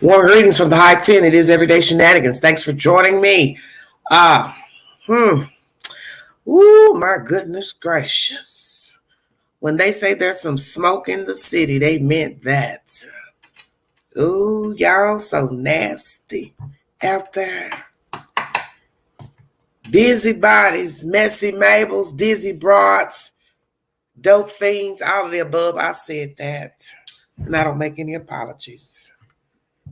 Warm greetings from the high 10. It is Everyday Shenanigans. Thanks for joining me. Uh, Ooh, my goodness gracious. When they say there's some smoke in the city, they meant that. Ooh, y'all so nasty out there. Busybodies, messy Mabels, dizzy broads, dope fiends, all of the above. I said that. And I don't make any apologies.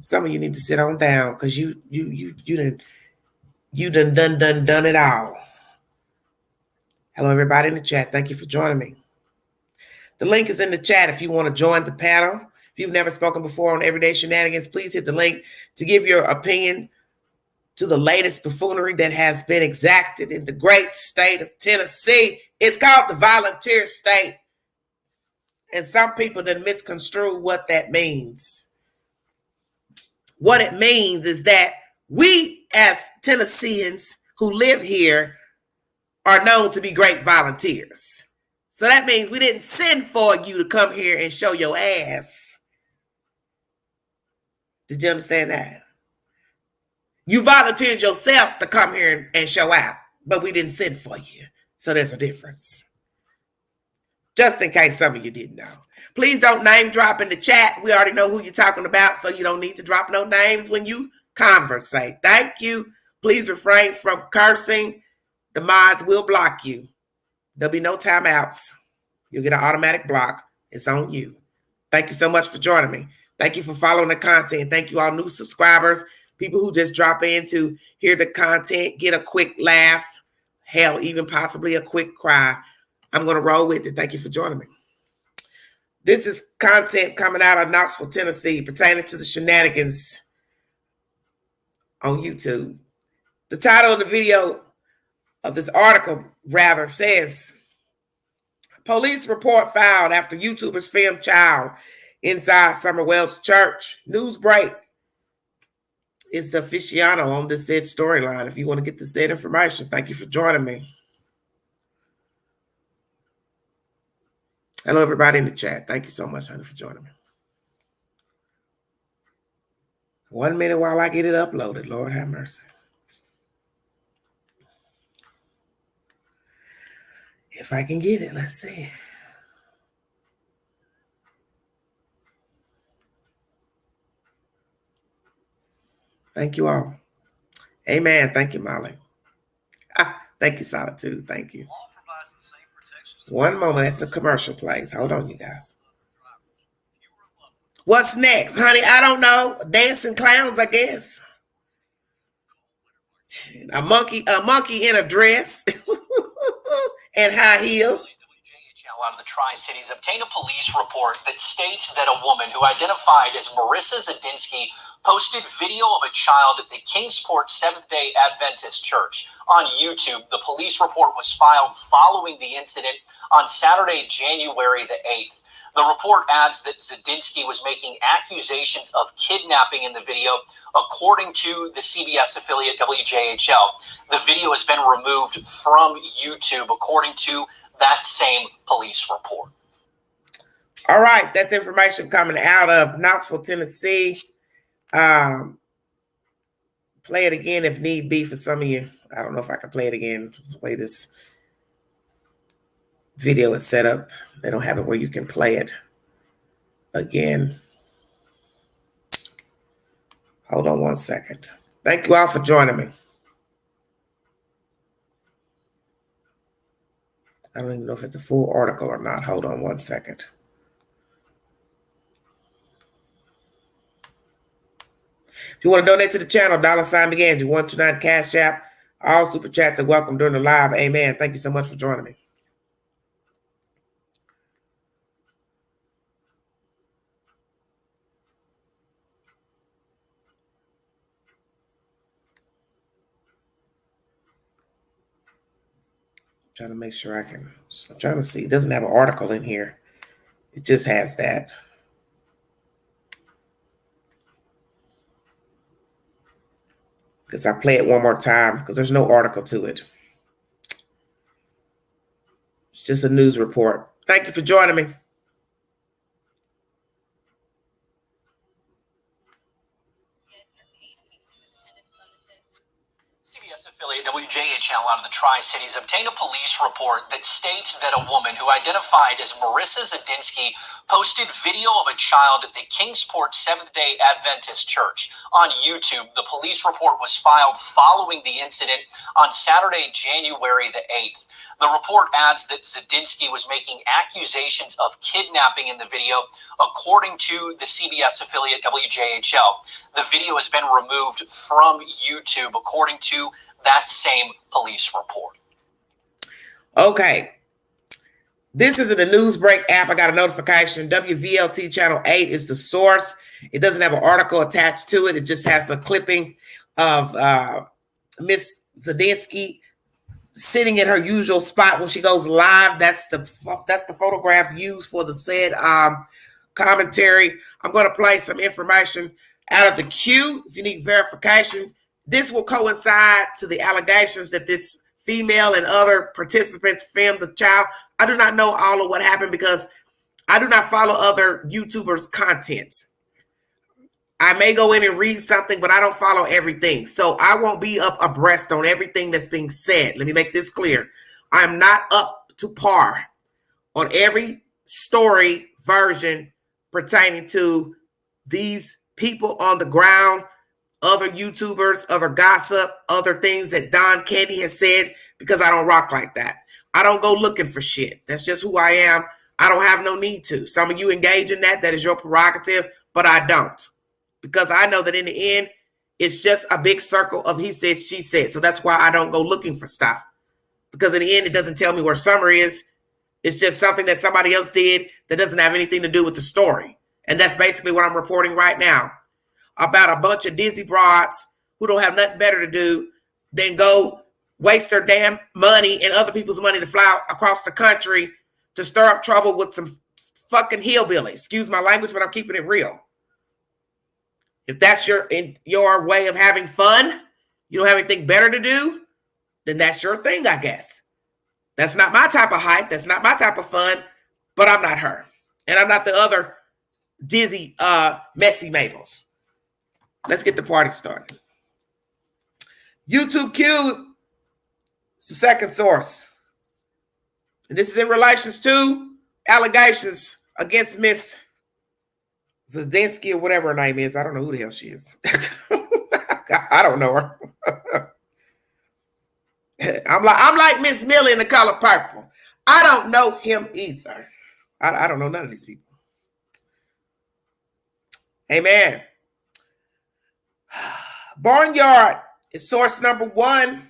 Some of you need to sit on down because you done it all. Hello, everybody in the chat. Thank you for joining me. The link is in the chat if you want to join the panel. If you've never spoken before on Everyday Shenanigans, please hit the link to give your opinion to the latest buffoonery that has been exacted in the great state of Tennessee. It's called the volunteer state. And some people done misconstrue what that means. What it means is that we as Tennesseans who live here are known to be great volunteers. So that means we didn't send for you to come here and show your ass. Did you understand that? You volunteered yourself to come here and show out, but we didn't send for you. So there's a difference. Just in case some of you didn't know. Please don't name drop in the chat. We already know who you're talking about, so you don't need to drop no names when you conversate. Thank you. Please refrain from cursing. The mods will block you. There'll be no timeouts. You'll get an automatic block. It's on you. Thank you so much for joining me. Thank you for following the content. Thank you all new subscribers, people who just drop in to hear the content, get a quick laugh, hell, even possibly a quick cry. I'm going to roll with it. Thank you for joining me. This is content coming out of Knoxville, Tennessee, pertaining to the Shenanigans on YouTube. The title of the video of this article, rather, says, police report filed after YouTubers filmed child inside Summer Wells Church. News break is the aficionado on this said storyline. If you want to get the said information, thank you for joining me. Hello, everybody in the chat. Thank you so much, honey, for joining me. 1 minute while I get it uploaded. Lord have mercy. If I can get it, let's see. Thank you all. Amen. Thank you, Molly. Thank you, Solitude. Thank you. 1 moment. That's a commercial place. Hold on, you guys. What's next, honey? I don't know. Dancing clowns, I guess. A monkey in a dress and high heels. Out of the Tri-Cities obtained a police report that states that a woman who identified as Marissa Zadinsky posted video of a child at the Kingsport Seventh-day Adventist Church on YouTube. The police report was filed following the incident on Saturday, January the 8th. The report adds that Zadinsky was making accusations of kidnapping in the video, according to the CBS affiliate WJHL. The video has been removed from YouTube, according to that same police report. All right, that's information coming out of Knoxville, Tennessee. Play it again if need be for some of you. I don't know if I can play it again. The way this video is set up, they don't have it where you can play it again. Hold on 1 second. Thank you all for joining me. I don't even know if it's a full article or not. Hold on 1 second. If you want to donate to the channel, $ begin. Do 129 Cash App. All super chats are welcome during the live. Amen. Thank you so much for joining me. Trying to make sure I can. I'm trying to see. It doesn't have an article in here. It just has that. Because I play it one more time because there's no article to it. It's just a news report. Thank you for joining me. CBS affiliate WJHL out of the Tri-Cities obtained a police report that states that a woman who identified as Marissa Zadinsky posted video of a child at the Kingsport Seventh-day Adventist Church on YouTube. The police report was filed following the incident on Saturday, January the 8th. The report adds that Zadinsky was making accusations of kidnapping in the video, according to the CBS affiliate WJHL. The video has been removed from YouTube, according to that same police report. Okay. This is in the Newsbreak app. I got a notification. WVLT Channel 8 is the source. It doesn't have an article attached to it. It just has a clipping of Miss Zadinsky sitting in her usual spot when she goes live. That's the photograph used for the said commentary. I'm going to play some information out of the queue if you need verification. This will coincide to the allegations that this female and other participants filmed the child. I do not know all of what happened because I do not follow other YouTubers' content. I may go in and read something, but I don't follow everything. So I won't be up abreast on everything that's being said. Let me make this clear. I'm not up to par on every story version pertaining to these people on the ground, other YouTubers, other gossip, other things that Don Candy has said, because I don't rock like that. I don't go looking for shit. That's just who I am. I don't have no need to. Some of you engage in that. That is your prerogative, but I don't. Because I know that in the end, it's just a big circle of he said, she said. So that's why I don't go looking for stuff. Because in the end, it doesn't tell me where Summer is. It's just something that somebody else did that doesn't have anything to do with the story. And that's basically what I'm reporting right now. About a bunch of dizzy broads who don't have nothing better to do than go waste their damn money and other people's money to fly across the country to stir up trouble with some fucking hillbillies. Excuse my language, but I'm keeping it real. If that's your way of having fun, you don't have anything better to do, then that's your thing, I guess. That's not my type of hype. That's not my type of fun, but I'm not her. And I'm not the other dizzy, messy Mabels. Let's get the party started. YouTube Q is the second source. And this is in relations to allegations against Miss Zadinsky or whatever her name is. I don't know who the hell she is. I don't know her. I'm like Miss Millie in The Color Purple. I don't know him either. I don't know none of these people. Amen. Barnyard is source number one.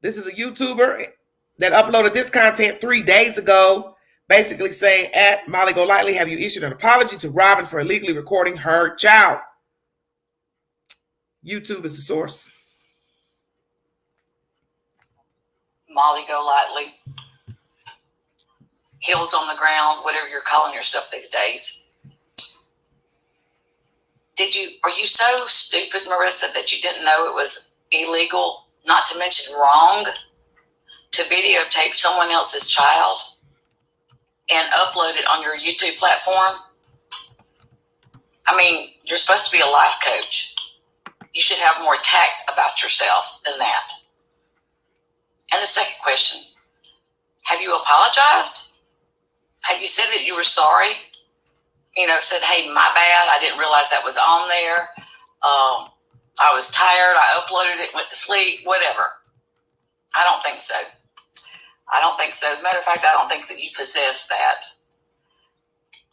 This is a YouTuber that uploaded this content 3 days ago, basically saying, at Molly Golightly, have you issued an apology to Robin for illegally recording her child? YouTube is the source. Molly Golightly, heels on the ground, whatever you're calling yourself these days. Are you so stupid, Marissa, that you didn't know it was illegal, not to mention wrong, to videotape someone else's child and upload it on your YouTube platform? I mean, you're supposed to be a life coach. You should have more tact about yourself than that. And the second question, have you apologized? Have you said that you were sorry? Said, hey, my bad. I didn't realize that was on there. I was tired. I uploaded it, went to sleep, whatever. I don't think so. I don't think so. As a matter of fact, I don't think that you possess that.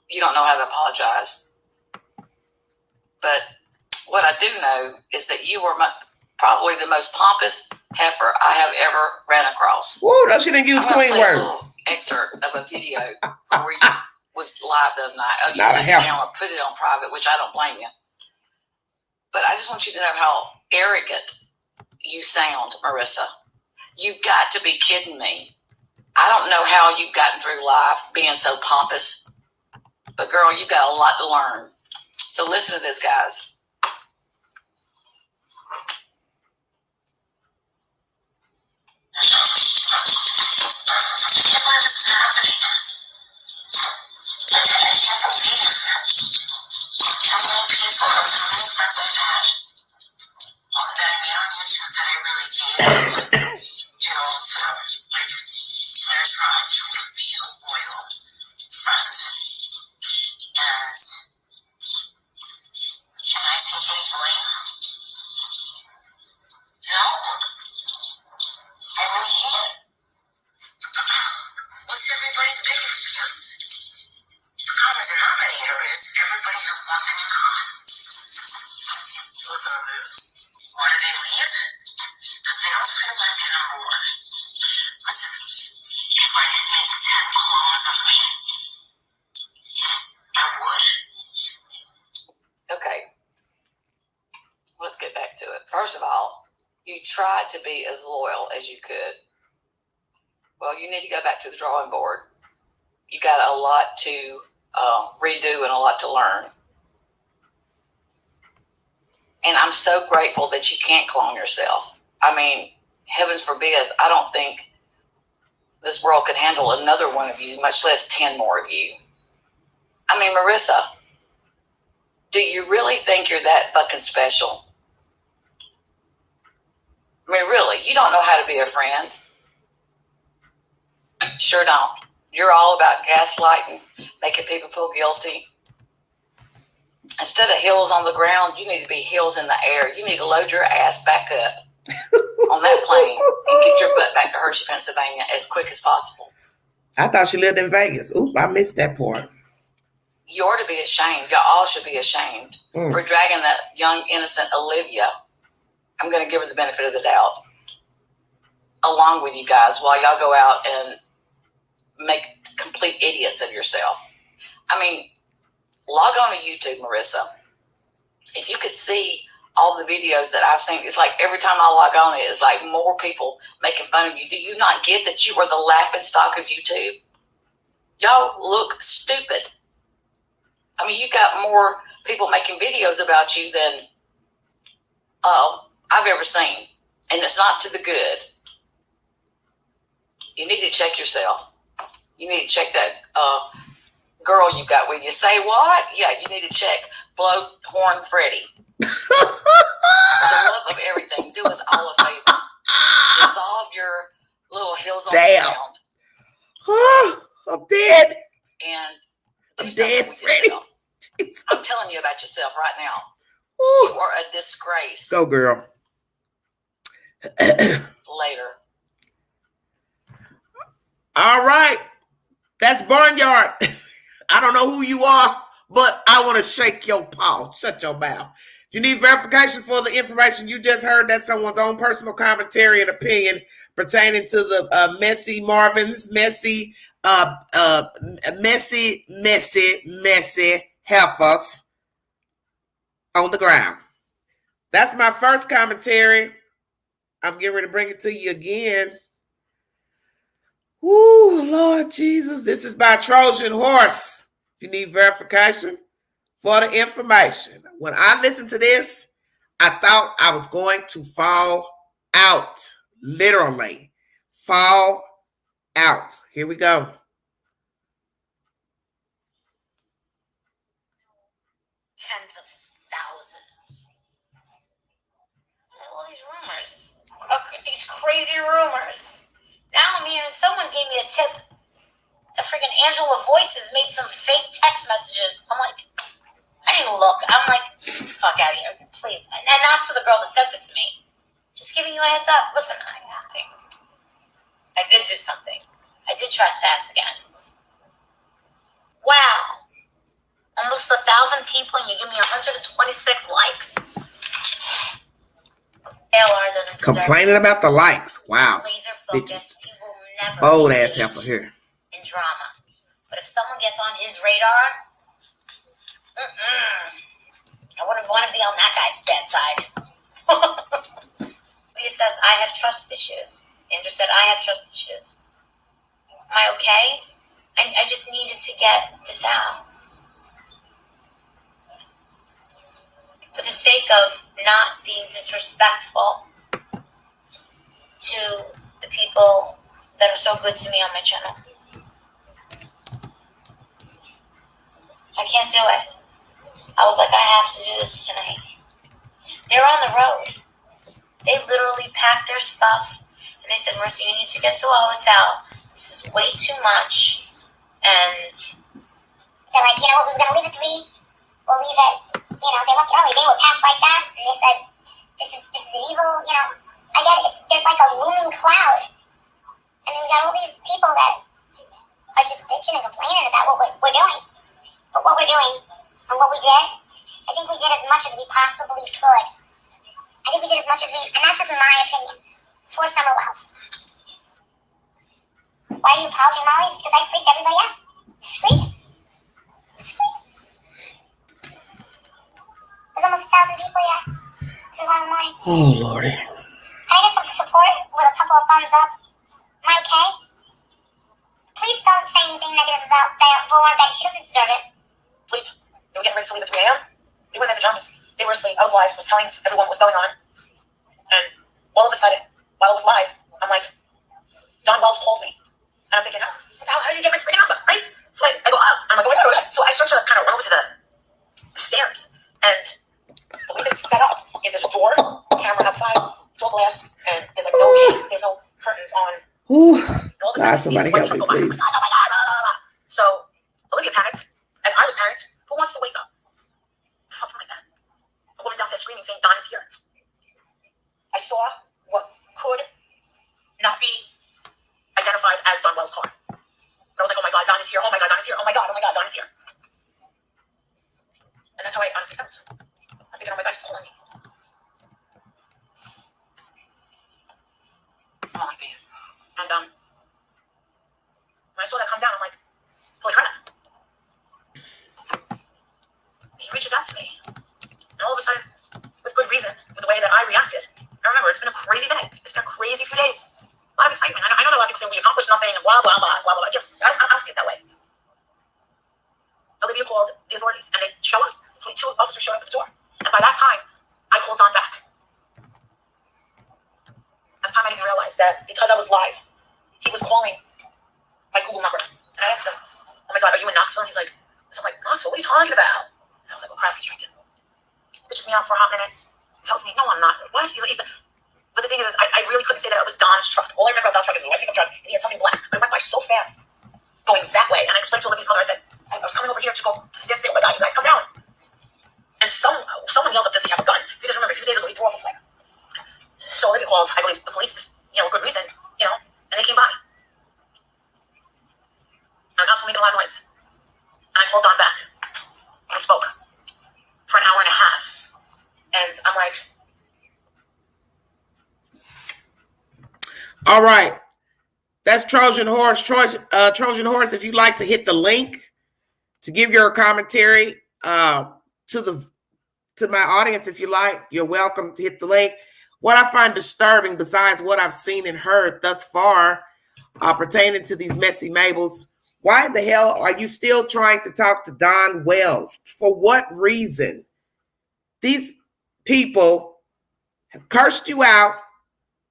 You don't know how to apologize. But what I do know is that you were probably the most pompous heifer I have ever ran across. Whoa, no, she didn't use Queen word. A little excerpt of a video from where you was live the other night. Oh, you took it down or put it on private, which I don't blame you. But I just want you to know how arrogant you sound, Marissa. You've got to be kidding me. I don't know how you've gotten through life being so pompous. But girl, you've got a lot to learn. So listen to this, guys. That I made on YouTube that I really Why did they leave? Because they don't feel like it anymore. Listen, if I could make 10 clones of me, I would. Okay. Let's get back to it. First of all, you tried to be as loyal as you could. Well, you need to go back to the drawing board. You got a lot to redo and a lot to learn. And I'm so grateful that you can't clone yourself. I mean, heavens forbid, I don't think this world could handle another one of you, much less 10 more of you. I mean, Marissa, do you really think you're that fucking special? I mean, really, you don't know how to be a friend. Sure don't. You're all about gaslighting, making people feel guilty. Instead of heels on the ground, you need to be heels in the air. You need to load your ass back up on that plane and get your butt back to Hershey, Pennsylvania as quick as possible. I thought she lived in Vegas. Oop, I missed that part. You ought to be ashamed. Y'all all should be ashamed for dragging that young, innocent Olivia. I'm going to give her the benefit of the doubt, along with you guys, while y'all go out and make complete idiots of yourself. I mean, log on to YouTube, Marissa. If you could see all the videos that I've seen, it's like every time I log on, it's like more people making fun of you. Do you not get that you are the laughing stock of YouTube? Y'all look stupid. I mean, you got more people making videos about you than I've ever seen. And it's not to the good. You need to check yourself. You need to check that girl you got with you. Say what? Yeah, you need to check Blowhorn Freddy. For the love of everything, do us all a favor. Dissolve your little hills on the ground. I'm dead. And do I'm something dead, with Freddy. yourself. I'm telling you about yourself right now. Ooh. You are a disgrace. Go, girl. Later. All right. That's Barnyard. I don't know who you are, but I want to shake your paw. Shut your mouth. If you need verification for the information you just heard, that's someone's own personal commentary and opinion pertaining to the messy heifers on the ground. That's my first commentary. I'm getting ready to bring it to you again. Ooh, Lord Jesus. This is by Trojan Horse. If you need verification for the information. When I listened to this, I thought I was going to fall out. Literally. Fall out. Here we go. Tens of thousands. All these rumors. These crazy rumors. Now I'm hearing someone gave me a tip. The freaking Angela Voices made some fake text messages. I'm like, I didn't look. I'm like, fuck out of here, please. And not to the girl that sent it to me. Just giving you a heads up. Listen, I did do something. I did trespass again. Wow. Almost 1,000 people and you give me 126 likes. ALR doesn't deserve complaining about the likes. Wow. Laser focused. He will never bold ass heifer here. In drama. But if someone gets on his radar, I wouldn't want to be on that guy's bedside. He says, I have trust issues. Andrew said, I have trust issues. Am I okay? I just needed to get this out. For the sake of not being disrespectful to the people that are so good to me on my channel. I can't do it. I was like, I have to do this tonight. They're on the road. They literally packed their stuff and they said, Marissa, you need to get to a hotel. This is way too much. And they're like, we're going to leave at 3. We'll leave at, they left early. They were packed like that. And they said, this is an evil, I get it. There's like a looming cloud. And then we got all these people that are just bitching and complaining about what we're doing. But what we're doing and what we did I think we did as much as we possibly could. I think we did as much as we, and that's just my opinion, for Summer Wells. Why are you apologizing, Molly? Because I freaked everybody out. Screaming. There's almost 1,000 people here. 3 o'clock in the morning. Oh, Lordy. Can I get some support with a couple of thumbs up? Am I okay? Please don't say anything negative about Bull or Betty. She doesn't deserve it. Sleep. They were getting ready to leave at 3 a.m. We were in their pajamas. They were asleep. I was live. I was telling everyone what was going on. And all of a sudden, while it was live, I'm like, Don Wells called me. And I'm thinking, how did you get my freaking number, right? So I go up. I'm like, oh my God. So I start to kind of run over to the stairs. And the way that it's set up is there's a door, camera outside, it's all glass, and there's like there's no curtains on. Ooh. And all of a sudden, Somebody help me, please. Oh my God, blah, blah, blah. So Olivia panicked, as I was panicked. Who wants to wake up? Something like that. A woman downstairs screaming, saying, Don is here. I saw what could not be identified as Don Wells' car. But I was like, oh my God, Don is here. Oh my God, Don is here. Oh my God, Don is here. And that's how I honestly felt. I'm thinking, oh my God, he's calling me. Oh my God. And when I saw that come down, I'm like, holy crap. He reaches out to me. And all of a sudden, with good reason, with the way that I reacted. I remember, it's been a crazy day. It's been a crazy few days. A lot of excitement. I know that a lot of people say we accomplished nothing and blah, blah, blah, blah, blah. I don't see it that way. Olivia called the authorities and they show up. 2 officers showed up at the door. And by that time, I called Don back. At the time, I didn't realize that because I was live, he was calling my Google number. And I asked him, oh my God, are you in Knoxville? And he's like, so I'm like, Knoxville, what are you talking about? And I was like, oh crap, he's drinking. Bitches me out for a hot minute. He tells me, no, I'm not. What? He's like, but the thing is I really couldn't say that it was Don's truck. All I remember about Don's truck is a white pickup truck, and he had something black. But it went by so fast, going that way. And I explained to Olivia's mother, I said, I was coming over here to go to this day. Oh my God, you guys come down. And someone yelled up, does he have a gun? Because remember, a few days ago, he threw off a flag. So Olivia called, I believe, the police, good reason, and they came by. And the cops were making a lot of noise. And I called Don back. We spoke for an hour and a half. And I'm like, All right. That's Trojan Horse. Trojan Horse, if you'd like to hit the link to give your commentary to my audience, if you like, you're welcome to hit the link. What I find disturbing, besides what I've seen and heard thus far pertaining to these messy Mabels, why the hell are you still trying to talk to Don Wells? For what reason? These people have cursed you out.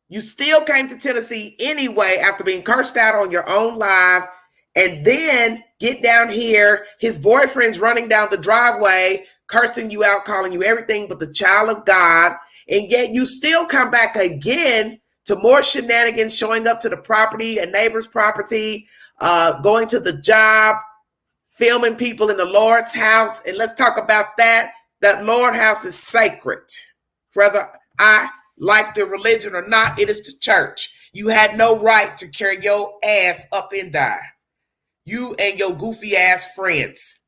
You still came to Tennessee anyway after being cursed out on your own live, and then get down here. His boyfriend's running down the driveway, cursing you out, calling you everything but the child of God. And yet you still come back again to more shenanigans, showing up to the property, a neighbor's property, going to the job, filming people in the Lord's house. And let's talk about that. That Lord house is sacred. Whether I like the religion or not, it is the church. You had no right to carry your ass up in there. You and your goofy ass friends.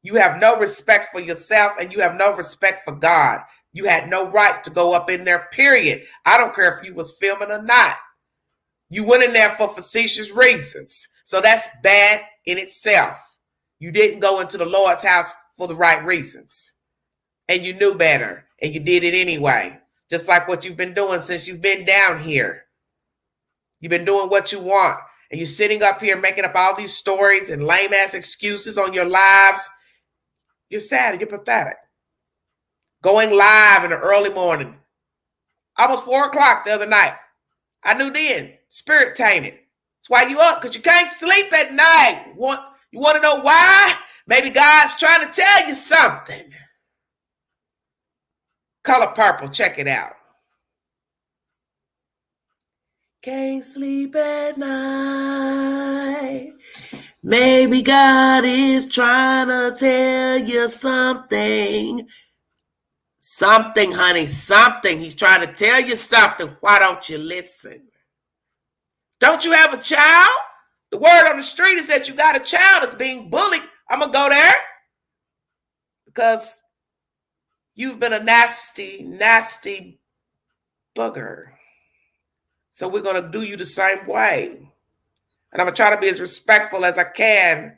You have no respect for yourself and you have no respect for God. You had no right to go up in there, period. I don't care if you was filming or not. You went in there for facetious reasons. So that's bad in itself. You didn't go into the Lord's house for the right reasons. And you knew better and you did it anyway. Just like what you've been doing since you've been down here. You've been doing what you want. And you're sitting up here making up all these stories and lame-ass excuses on your lives. You're sad and you're pathetic. Going live in the early morning. Almost 4 o'clock the other night. I knew then. Spirit tainted. That's why you up, because you can't sleep at night. You want to know why? Maybe God's trying to tell you something. Color Purple, check it out. Can't sleep at night. Maybe God is trying to tell you something. Something, honey, something. He's trying to tell you something. Why don't you listen? Don't you have a child? The word on the street is that you got a child that's being bullied. I'm going to go there because You've been a nasty, nasty booger. So we're going to do you the same way. And I'm going to try to be as respectful as I can.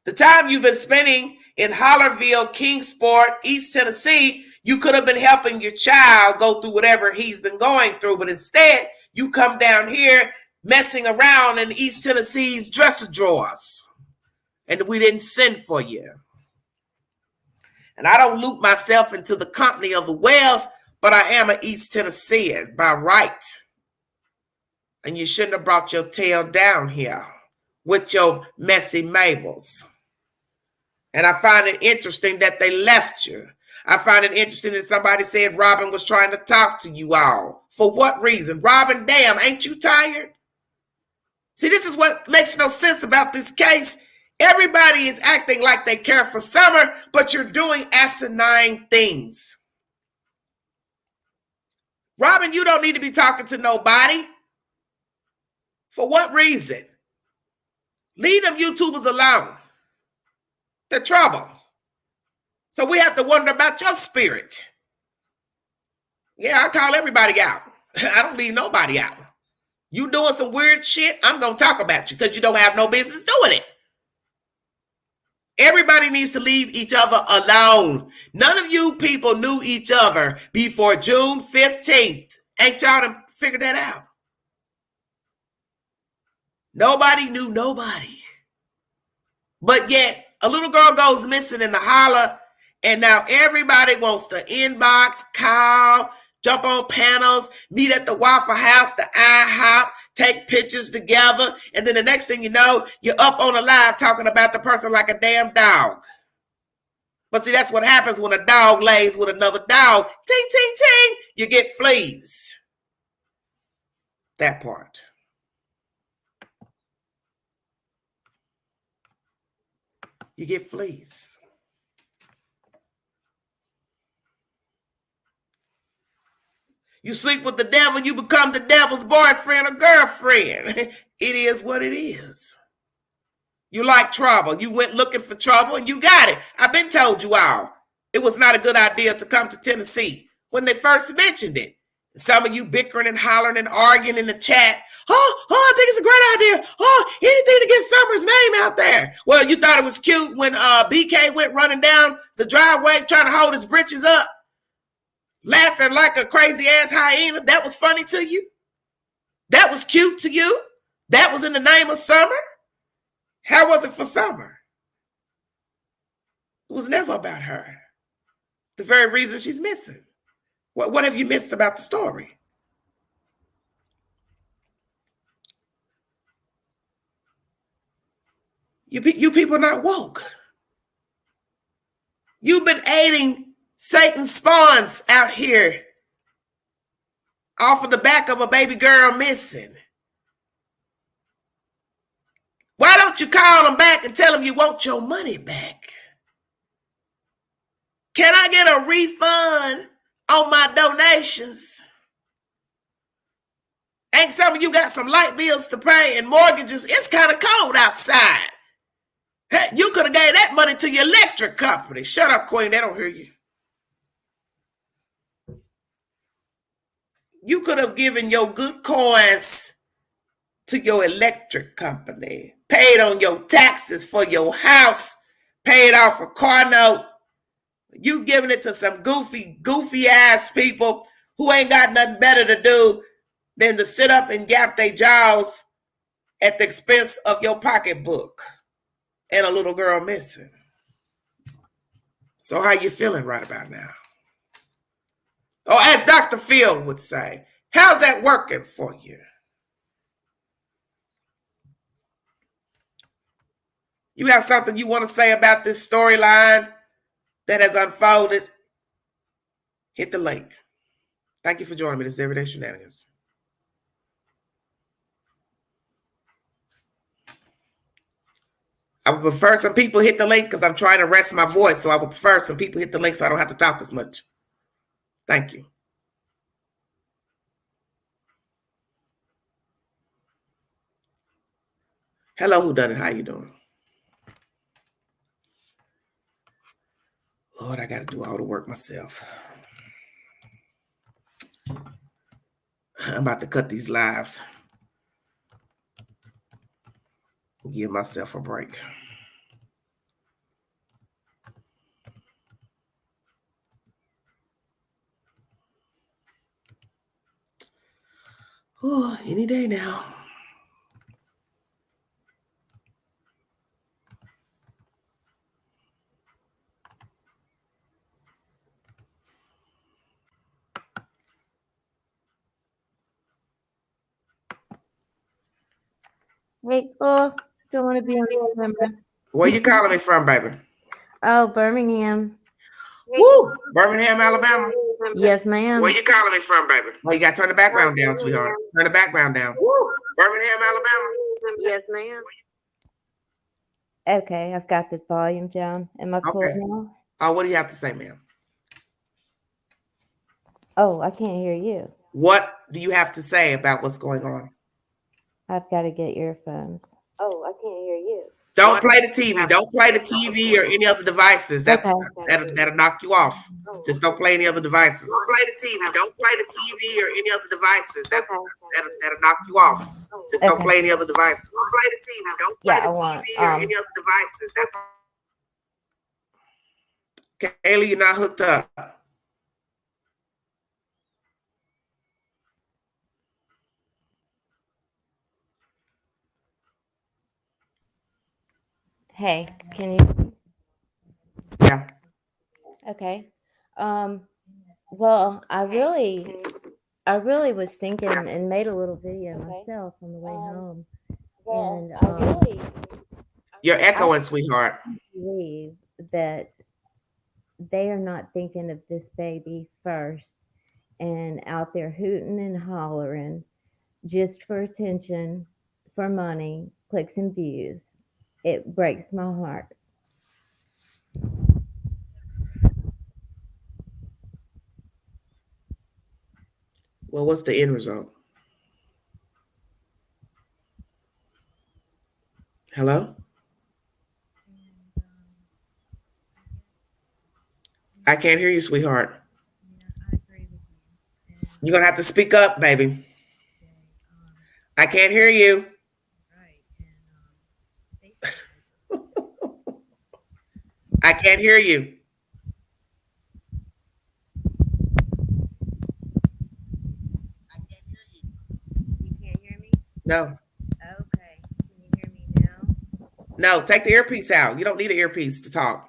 The time you've been spending in Hollerville, Kingsport, East Tennessee, you could have been helping your child go through whatever he's been going through. But instead, you come down here messing around in East Tennessee's dresser drawers. And we didn't send for you. And I don't loop myself into the company of the Wells, but I am an East Tennessean by right. And you shouldn't have brought your tail down here with your messy Mabels. And I find it interesting that they left you. I find it interesting that somebody said Robin was trying to talk to you all. For what reason? Robin, damn, ain't you tired? See, this is what makes no sense about this case. Everybody is acting like they care for Summer, but you're doing asinine things. Robin, you don't need to be talking to nobody. For what reason? Leave them YouTubers alone. They're trouble. So we have to wonder about your spirit. Yeah, I call everybody out. I don't leave nobody out. You doing some weird shit, I'm going to talk about you because you don't have no business doing it. Everybody needs to leave each other alone. None of you people knew each other before June 15th. Ain't y'all done figured that out? Nobody knew nobody. But yet, a little girl goes missing in the holler, and now everybody wants to inbox, call, jump on panels, meet at the Waffle House, the IHOP, take pictures together, and then the next thing you know, you're up on a live talking about the person like a damn dog. But see, that's what happens when a dog lays with another dog. Ting, ting, ting, you get fleas. That part. You get fleas. You sleep with the devil, you become the devil's boyfriend or girlfriend. It is what it is. You like trouble. You went looking for trouble and you got it. I've been told you all. It was not a good idea to come to Tennessee when they first mentioned it. Some of you bickering and hollering and arguing in the chat. Oh, I think it's a great idea. Oh, anything to get Summer's name out there. Well, you thought it was cute when BK went running down the driveway trying to hold his britches up, laughing like a crazy ass hyena. That was funny to you? That was cute to you? That was in the name of Summer? How was it for Summer? It was never about her. The very reason she's missing. What have you missed about the story? You people not woke. You've been aiding Satan's spawns out here off of the back of a baby girl missing. Why don't you call them back and tell them you want your money back? Can I get a refund on my donations? Ain't some of you got some light bills to pay and mortgages? It's kind of cold outside. Hey, you could have gave that money to your electric company. Shut up, Queen. They don't hear you. You could have given your good coins to your electric company, paid on your taxes for your house, paid off a car note. You giving it to some goofy ass people who ain't got nothing better to do than to sit up and gap their jaws at the expense of your pocketbook and a little girl missing. So how you feeling right about now? Oh, as Dr. Phil would say, how's that working for you? You have something you want to say about this storyline that has unfolded? Hit the link. Thank you for joining me. This is Everyday Shenanigans. I would prefer some people hit the link because I'm trying to rest my voice. So I would prefer some people hit the link so I don't have to talk as much. Thank you. Hello, whodunit. How you doing? Lord, I got to do all the work myself. I'm about to cut these lives. Give myself a break. Oh, any day now. Hey, cool. Don't want to be on camera. Where you calling me from, baby? Oh, Birmingham. Woo! Birmingham, Alabama. Yes, ma'am. Where you calling me from, baby? Well, you got to turn the background down, sweetheart. Turn the background down. Woo! Birmingham, Alabama. Yes, ma'am. Okay, I've got the volume down. Am I cool now? Oh, what do you have to say, ma'am? Oh, I can't hear you. What do you have to say about what's going on? I've got to get earphones. Oh, I can't hear you. Don't play the TV. Don't play the TV or any other devices. That'll knock you off. Just don't play any other devices. Don't play the TV. Don't play the TV or any other devices. That'll knock you off. Just don't play any other devices. Don't play the TV. Don't play the TV or any other devices. Kaylee, you're not hooked up. Hey, can you? Yeah. Okay. Well, I really was thinking and made a little video myself on the way home. And You're echoing, sweetheart. I believe that they are not thinking of this baby first and out there hooting and hollering just for attention, for money, clicks and views. It breaks my heart. Well, what's the end result? Hello? I can't hear you, sweetheart. You're going to have to speak up, baby. I can't hear you. I can't hear you. You can't hear me? No. Okay. Can you hear me now? No, take the earpiece out. You don't need an earpiece to talk.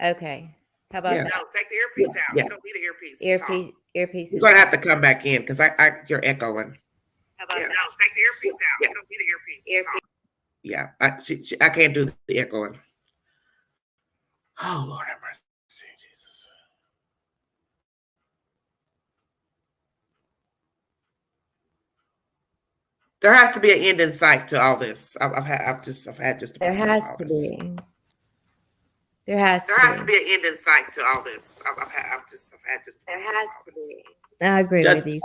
Okay. How about that? No, take the earpiece out. You don't need an earpiece to talk. Earpiece. You're going to have to come back in because you're echoing. How about No, take the earpiece out. You don't need an earpiece to talk. Yeah, I can't do the echoing. Oh, Lord have mercy, Jesus. There has to be an end in sight to all this. I've had just. There has to be. There has to be an end in sight to all this. I've had just. There has to be. I agree Just, with you.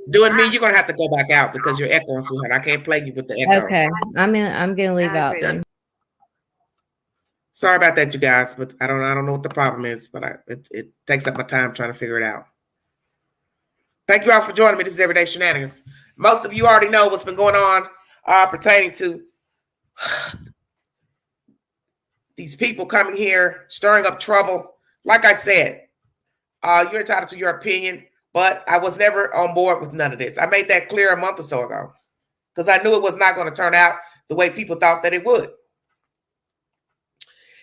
doing me, you're gonna have to go back out because you're echoing, sweetheart. I can't play you with the echo. Okay, I'm gonna leave out then. Sorry about that, you guys, but I don't know what the problem is, but it takes up my time trying to figure it out. Thank you all for joining me. This is Everyday Shenanigans. Most of you already know what's been going on pertaining to these people coming here, stirring up trouble. Like I said, you're entitled to your opinion, but I was never on board with none of this. I made that clear a month or so ago because I knew it was not going to turn out the way people thought that it would.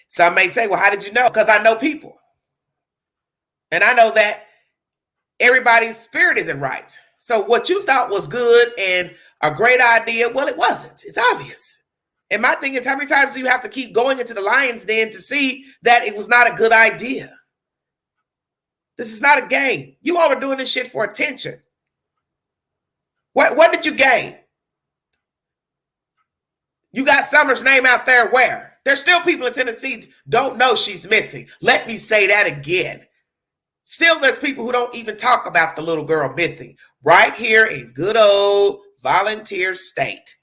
Some may say, well, how did you know? Because I know people. And I know that everybody's spirit isn't right. So what you thought was good and a great idea, well, it wasn't. It's obvious. And my thing is, how many times do you have to keep going into the lion's den to see that it was not a good idea? This is not a game. You all are doing this shit for attention. What did you gain? You got Summer's name out there where? There's still people in Tennessee don't know she's missing. Let me say that again. Still, there's people who don't even talk about the little girl missing right here in good old Volunteer State.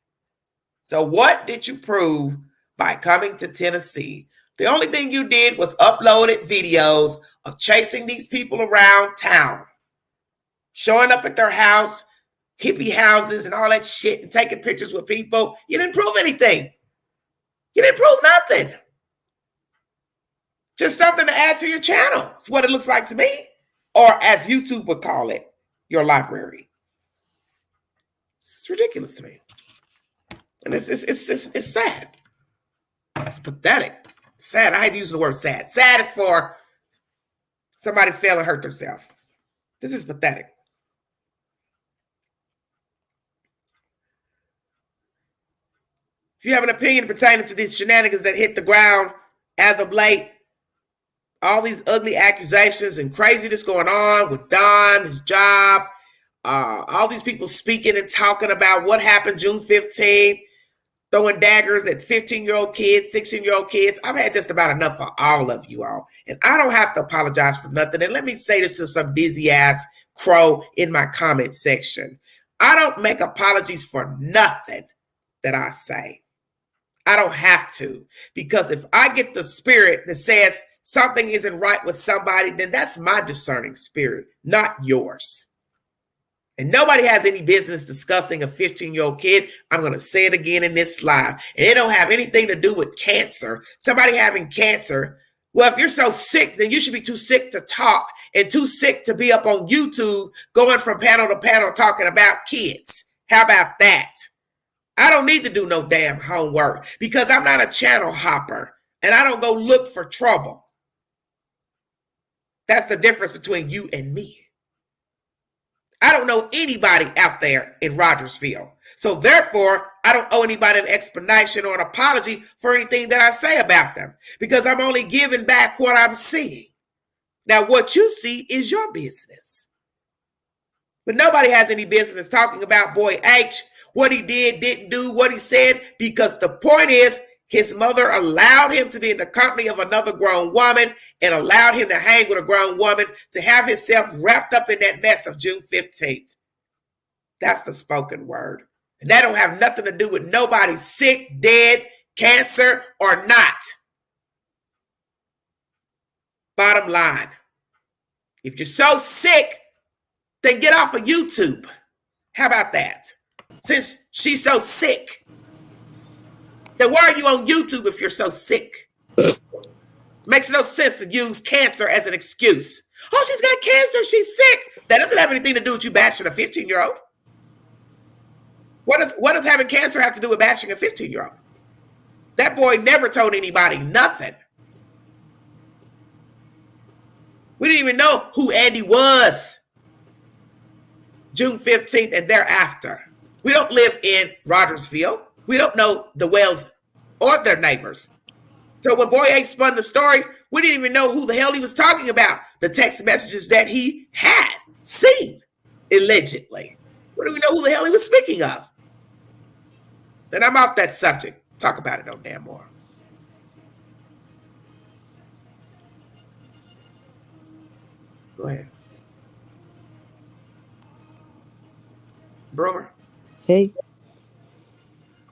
So what did you prove by coming to Tennessee The only thing you did was uploaded videos of chasing these people around town, showing up at their house, hippie houses and all that shit, and taking pictures with people. You didn't prove anything. You didn't prove nothing. Just something to add to your channel. It's what it looks like to me. Or as YouTube would call it, your library. It's ridiculous to me. And it's sad. It's pathetic. Sad. I hate using the word sad. Sad is for somebody fail and hurt themselves. This is pathetic. If you have an opinion pertaining to these shenanigans that hit the ground as of late, all these ugly accusations and craziness going on with Don, his job, all these people speaking and talking about what happened June 15th, throwing daggers at 15-year-old kids, 16-year-old kids. I've had just about enough of all of you all. And I don't have to apologize for nothing. And let me say this to some dizzy ass crow in my comment section. I don't make apologies for nothing that I say. I don't have to. Because if I get the spirit that says something isn't right with somebody, then that's my discerning spirit, not yours. And nobody has any business discussing a 15-year-old kid. I'm going to say it again in this live. And it don't have anything to do with cancer. Somebody having cancer. Well, if you're so sick, then you should be too sick to talk and too sick to be up on YouTube going from panel to panel talking about kids. How about that? I don't need to do no damn homework because I'm not a channel hopper and I don't go look for trouble. That's the difference between you and me. I don't know anybody out there in Rogersville. So therefore, I don't owe anybody an explanation or an apology for anything that I say about them because I'm only giving back what I'm seeing. Now, what you see is your business. But nobody has any business talking about Boy H, what he did, didn't do, what he said, because the point is his mother allowed him to be in the company of another grown woman and allowed him to hang with a grown woman to have himself wrapped up in that mess of June 15th. That's the spoken word. And that don't have nothing to do with nobody sick, dead, cancer, or not. Bottom line, if you're so sick, then get off of YouTube. How about that? Since she's so sick, then why are you on YouTube if you're so sick? Makes no sense to use cancer as an excuse. Oh, she's got cancer. She's sick. That doesn't have anything to do with you bashing a 15-year-old. What does having cancer have to do with bashing a 15-year-old? That boy never told anybody nothing. We didn't even know who Andy was June 15th and thereafter. We don't live in Rogersville. We don't know the Wells or their neighbors. So when Boy H spun the story, we didn't even know who the hell he was talking about. The text messages that he had seen, allegedly. We don't even know who the hell he was speaking of. Then I'm off that subject. Talk about it no damn more. Go ahead. Brewer. Hey,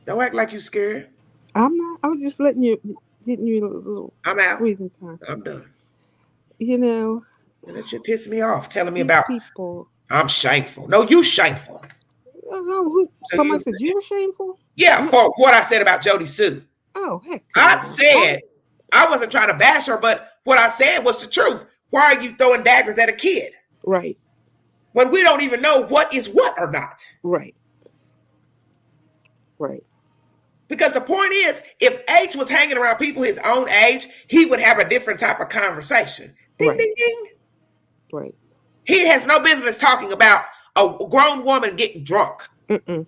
Don't act like you scared. I'm not. I was just getting you a little I'm out. breathing time. I'm done. You know, And that shit pissed me off. Telling me these about people. I'm shameful. No, you shameful. Somebody said you were shameful. Yeah, for what I said about Jody Sue. Oh heck! I said I wasn't trying to bash her, but what I said was the truth. Why are you throwing daggers at a kid? Right. When we don't even know what is what or not. Right. Right. Because the point is, if H was hanging around people his own age, he would have a different type of conversation. Ding, Right. ding, ding. Right. He has no business talking about a grown woman getting drunk and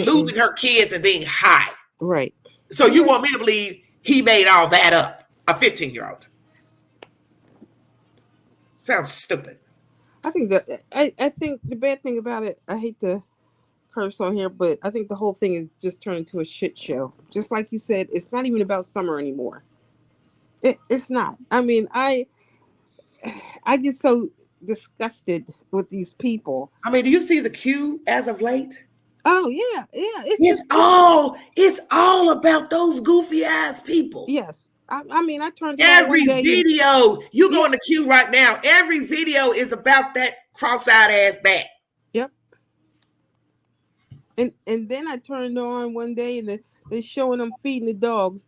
losing her kids and being high. Right. So you want me to believe he made all that up? A 15-year-old. Sounds stupid. I think that I think the bad thing about it, I hate to curse on here, but I think the whole thing is just turned into a shit show. Just like you said, it's not even about summer anymore. It's not. I mean, I get so disgusted with these people. I mean, do you see the queue as of late? Oh yeah, yeah. It's all about those goofy ass people. Yes. I mean, I turned it on Every one day. video, you go in the queue right now. Every video is about that cross-eyed ass bat. Yep. And then I turned on one day and they're showing them feeding the dogs.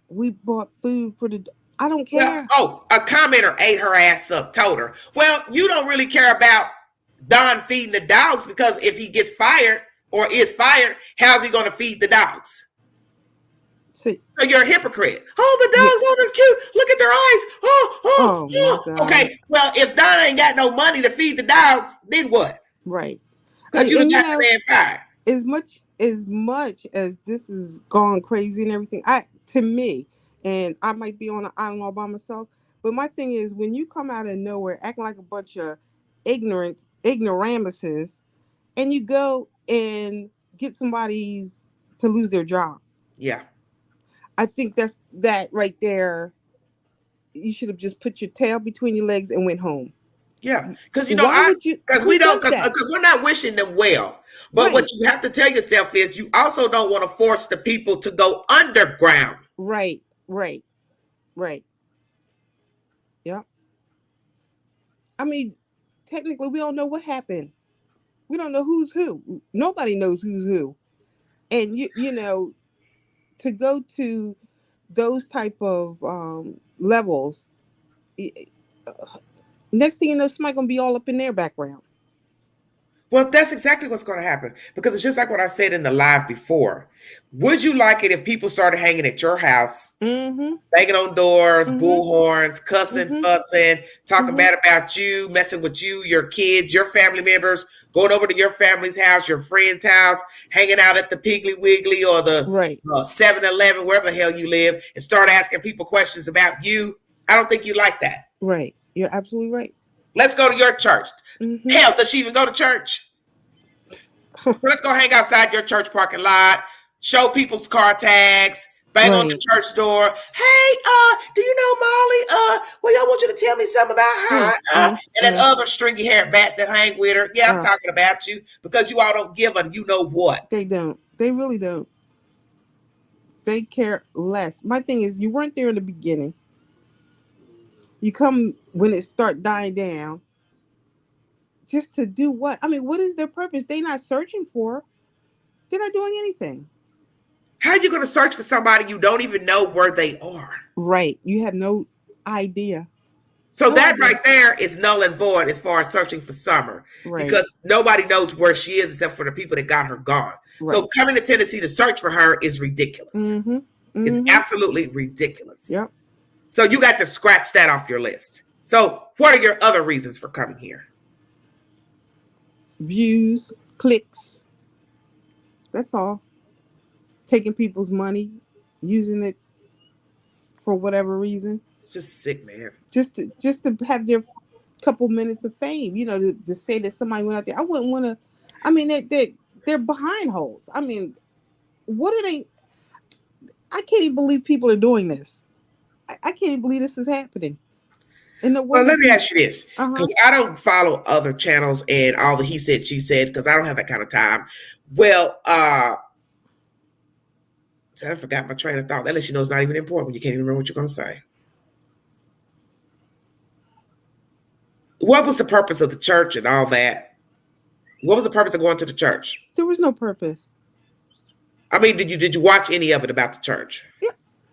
We bought food for the. I don't care. Well, a commenter ate her ass up, told her. Well, you don't really care about Don feeding the dogs because if he gets fired or is fired, how's he going to feed the dogs? See, so you're a hypocrite. Oh, the dogs, oh, they're cute. Look at their eyes. Oh, Okay, well, if Don ain't got no money to feed the dogs, then what? Right. Because you got the man fired. As much as this is gone crazy and everything, to me, and I might be on an island all by myself, but my thing is when you come out of nowhere acting like a bunch of ignoramuses, and you go and get somebody's to lose their job. Yeah. I think that right there, you should have just put your tail between your legs and went home. Yeah, because because we're not wishing them well. But right. What you have to tell yourself is you also don't want to force the people to go underground. Right. Yeah. I mean, technically, we don't know what happened. We don't know who's who. Nobody knows who's who. And you know, to go to those type of levels, next thing you know, somebody's gonna be all up in their background. Well, that's exactly what's going to happen because it's just like what I said in the live before. Would you like it if people started hanging at your house, banging on doors, bullhorns, cussing, fussing, talking bad about you, messing with you, your kids, your family members, going over to your family's house, your friend's house, hanging out at the Piggly Wiggly or the 7-Eleven, wherever the hell you live, and start asking people questions about you? I don't think you like that. Right. You're absolutely right. Let's go to your church. Hell, does she even go to church? So let's go hang outside your church parking lot, show people's car tags, bang on the church door. Hey, do you know Molly? Well, y'all want you to tell me something about her. And that other stringy haired bat that hang with her. Yeah, I'm talking about you because you all don't give a you know what. They don't. They really don't. They care less. My thing is, you weren't there in the beginning. You come when it start dying down. Just to do what? I mean, what is their purpose? They're not searching for. They're not doing anything. How are you going to search for somebody you don't even know where they are? Right. You have no idea. So that right there is null and void as far as searching for Summer. Right. Because nobody knows where she is except for the people that got her gone. Right. So coming to Tennessee to search for her is ridiculous. It's absolutely ridiculous. Yep. So you got to scratch that off your list. So what are your other reasons for coming here? Views, clicks. That's all. Taking people's money, using it for whatever reason. It's just sick, man. Just to have their couple minutes of fame, you know, to say that somebody went out there. I wouldn't want to. I mean, they're behind holds. I mean, what are they? I can't even believe people are doing this. I can't even believe this is happening. Well, let me ask you this, because I don't follow other channels and all the he said, she said, because I don't have that kind of time. Well, so I forgot my train of thought. That lets you know it's not even important when you can't even remember what you're going to say. What was the purpose of the church and all that? What was the purpose of going to the church? There was no purpose. I mean, did you watch any of it about the church? Yeah.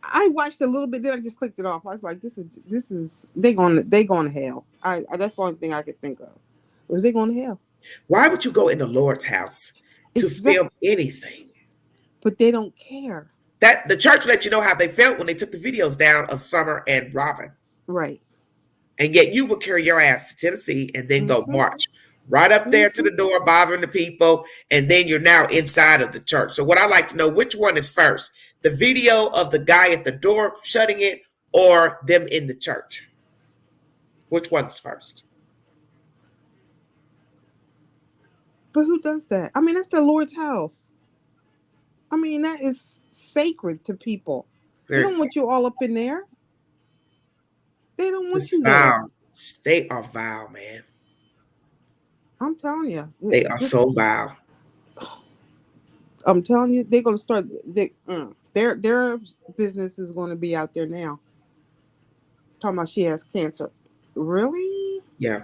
I watched a little bit, then I just clicked it off. I was like, this is they going to hell. That's the only thing I could think of. Was they going to hell? Why would you go in the Lord's house to film anything? But they don't care. That the church let you know how they felt when they took the videos down of Summer and Robin. Right. And yet you would carry your ass to Tennessee and then go march right up there to the door, bothering the people, and then you're now inside of the church. So what I like to know, which one is first? The video of the guy at the door shutting it or them in the church? Which one's first? But who does that? I mean, that's the Lord's house. I mean, that is sacred to people. They don't want you all up in there. They don't want you there. They are vile, man. I'm telling you. They are so vile. I'm telling you, they're going to start. They're Their business is going to be out there now. Talking about she has cancer. Really? Yeah.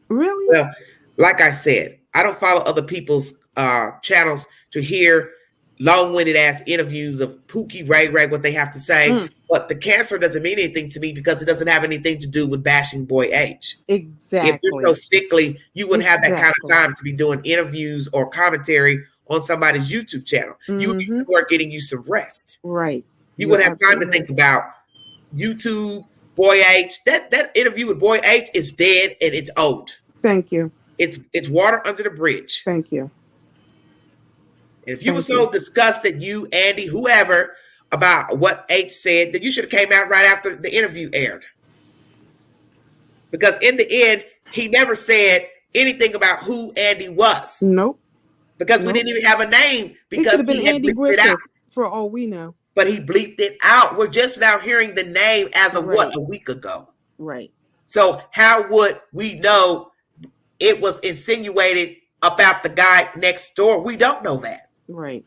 Really? Well, like I said, I don't follow other people's channels to hear long-winded ass interviews of Pookie, Ray, what they have to say. But the cancer doesn't mean anything to me because it doesn't have anything to do with bashing Boy H. Exactly. If you're so sickly, you wouldn't have that kind of time to be doing interviews or commentary on somebody's YouTube channel. You would be somewhere getting you some rest. Right. You wouldn't have time to think about YouTube, Boy H. That interview with Boy H is dead and it's old. Thank you. It's water under the bridge. Thank you. And if you were so disgusted, you, Andy, whoever, about what H said, then you should have came out right after the interview aired. Because in the end, he never said anything about who Andy was. Nope. Because we didn't even have a name because it could have been Andy Griffith for all we know. But he bleeped it out. We're just now hearing the name as of what, a week ago. Right. So how would we know it was insinuated about the guy next door? We don't know that. Right.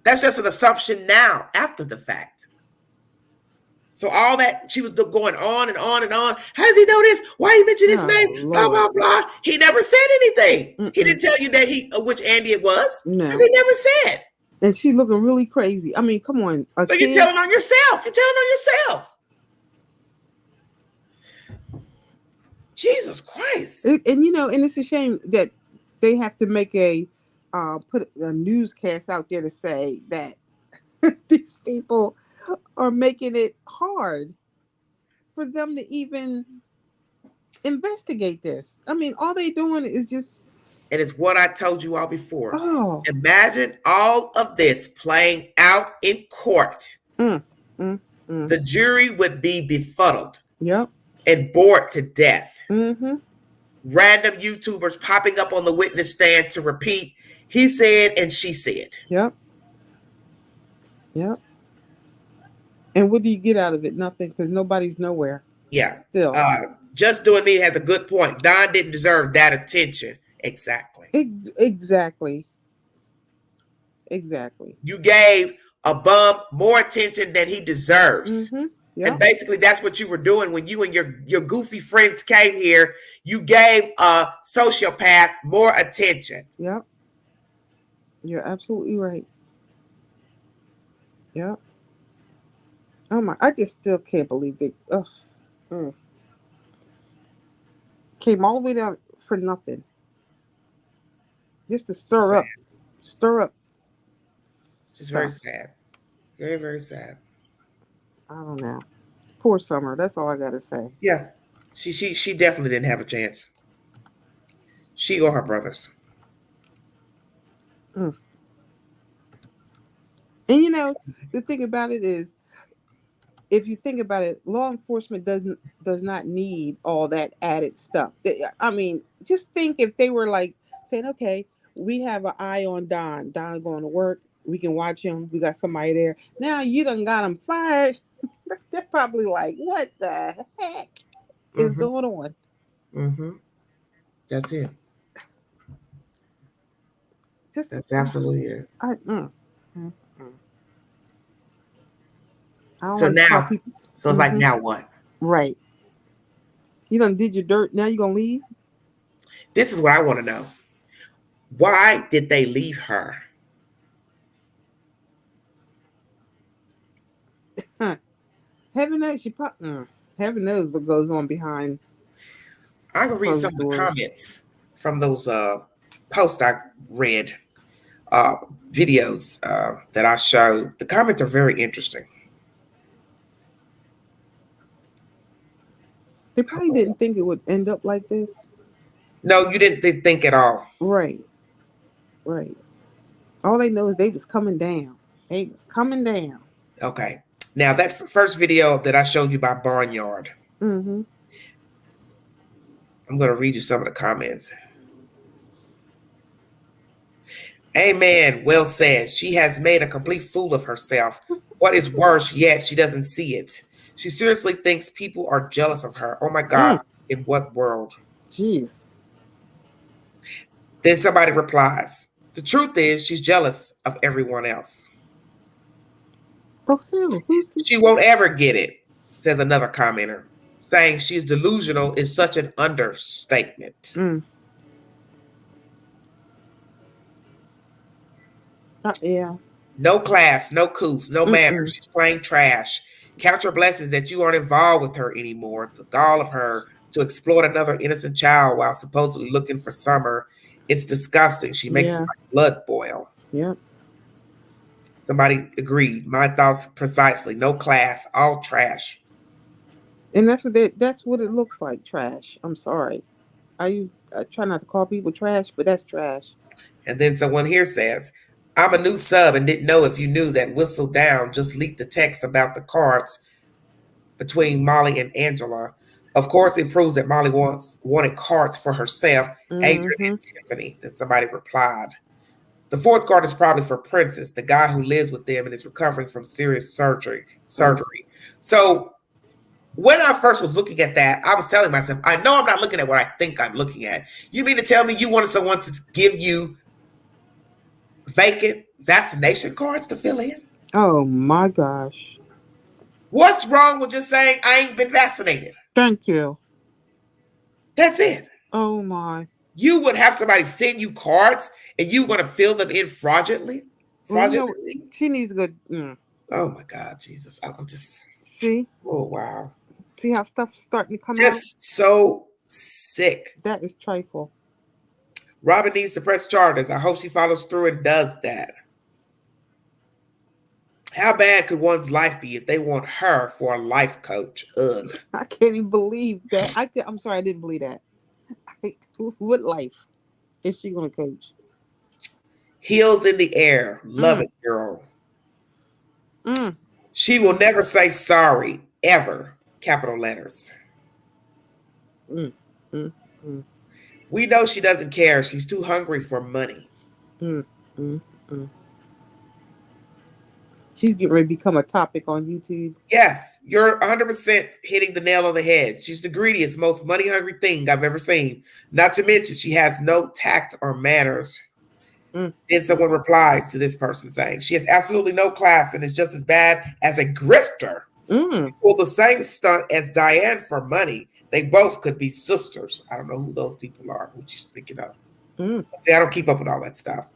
That's just an assumption now after the fact. So all that she was going on and on and on. How does he know this? Why he mentioned his name? Blah, blah, blah. He never said anything. He didn't tell you that which Andy it was. No. Because he never said. And she looking really crazy. I mean, come on. So you're telling on yourself. You're telling on yourself. Jesus Christ. And it's a shame that they have to make put a newscast out there to say that these people are making it hard for them to even investigate this. I mean, all they doing is just... And it's what I told you all before. Oh. Imagine all of this playing out in court. The jury would be befuddled. Yep. And bored to death. Mm-hmm. Random YouTubers popping up on the witness stand to repeat, he said and she said. Yep. Yep. And what do you get out of it? Nothing, because nobody's nowhere. Yeah. Still. Just Doing Me has a good point. Don didn't deserve that attention. Exactly. Exactly. You gave a bum more attention than he deserves. Mm-hmm. Yep. And basically that's what you were doing when you and your goofy friends came here. You gave a sociopath more attention. Yep. You're absolutely right. Yep. Oh my, I just still can't believe they came all the way down for nothing. Just to stir up. This is very sad. Very, very sad. I don't know. Poor Summer. That's all I gotta say. Yeah. She definitely didn't have a chance. She or her brothers. And the thing about it is, if you think about it, law enforcement does not need all that added stuff. I mean, just think if they were like saying, okay, we have an eye on Don. Don going to work. We can watch him. We got somebody there. Now you done got him fired. They're probably like, what the heck is going on? Mm-hmm. That's it. That's absolutely it. So now, it's like, now what? Right. You done did your dirt. Now you gonna leave? This is what I want to know. Why did they leave her? Heaven knows heaven knows what goes on behind. I can read some of the comments from those posts I read, videos that I showed. The comments are very interesting. They probably didn't think it would end up like this. No, you didn't think at all. Right. All they know is they was coming down. Okay. Now, that first video that I showed you by Barnyard, Mm-hmm. I'm going to read you some of the comments. Amen. Well said. She has made a complete fool of herself. What is worse yet, she doesn't see it. She seriously thinks people are jealous of her. Oh, my God. In what world? Jeez. Then somebody replies, the truth is she's jealous of everyone else. Oh, hell, who's this? She won't ever get it, says another commenter, saying she's delusional is such an understatement. Yeah. No class, no couth, no manners. She's plain trash. Count your blessings that you aren't involved with her anymore. The gall of her to exploit another innocent child while supposedly looking for Summer. It's disgusting. She makes my blood boil. Yep. Somebody agreed. My thoughts precisely. No class, all trash. And that's what it looks like. Trash. I'm sorry. I try not to call people trash, but that's trash. And then someone here says, I'm a new sub and didn't know if you knew that Whistle Down just leaked the text about the cards between Molly and Angela. Of course, it proves that Molly wanted cards for herself, Adrian and Tiffany. Then somebody replied. The fourth card is probably for Princess, the guy who lives with them and is recovering from serious surgery. So when I first was looking at that, I was telling myself, I know I'm not looking at what I think I'm looking at. You mean to tell me you wanted someone to give you vacant vaccination cards to fill in? Oh my gosh. What's wrong with just saying I ain't been vaccinated? Thank you. That's it. Oh my. You would have somebody send you cards and you going to fill them in fraudulently? Well, you know, she needs to go. Oh my God, Jesus. I'm just. See? Oh, wow. See how stuff's starting to come out? Just so sick. That is trifle. Robin needs to press charges. I hope she follows through and does that. How bad could one's life be if they want her for a life coach? Ugh. I can't even believe that. I'm sorry, I didn't believe that. What life is she going to coach? Heels in the air. Love it, girl. She will never say sorry, ever. Capital letters. We know she doesn't care. She's too hungry for money. She's getting ready to become a topic on YouTube. Yes, you're 100% hitting the nail on the head. She's the greediest, most money-hungry thing I've ever seen. Not to mention, she has no tact or manners. Then someone replies to this person saying, she has absolutely no class and is just as bad as a grifter. Well, the same stunt as Diane for money. They both could be sisters. I don't know who those people are, who she's speaking of. See, I don't keep up with all that stuff.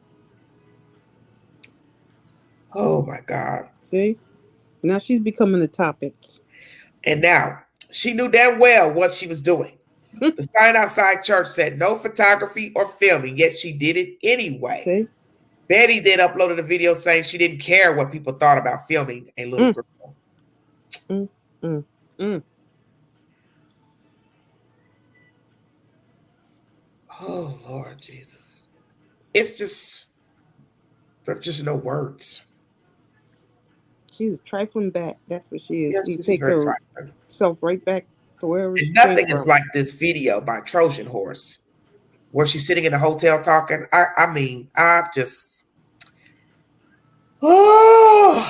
Oh, my God. See? Now she's becoming the topic. And now, she knew damn well what she was doing. The sign outside church said no photography or filming, yet she did it anyway. See? Betty then uploaded a video saying she didn't care what people thought about filming a little girl. Oh, Lord Jesus. It's just, there's just no words. She's a trifling back. That's what she is. Yes, She she's take very herself right back to wherever she nothing came is from. like this video by Trojan Horse, where she's sitting in a hotel talking. I mean, I just, very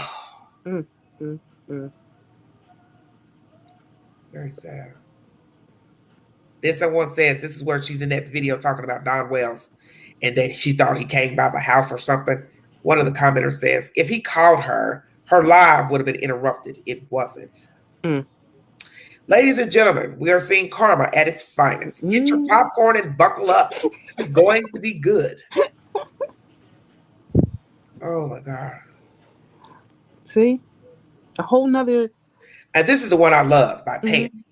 sad. Then someone says this is where she's in that video talking about Don Wells and that she thought he came by the house or something. One of the commenters says, if he called her, her live would have been interrupted. It wasn't. Ladies and gentlemen, we are seeing karma at its finest. Get your popcorn and buckle up. It's going to be good. Oh, my God. See? A whole nother. And this is the one I love by Pansy.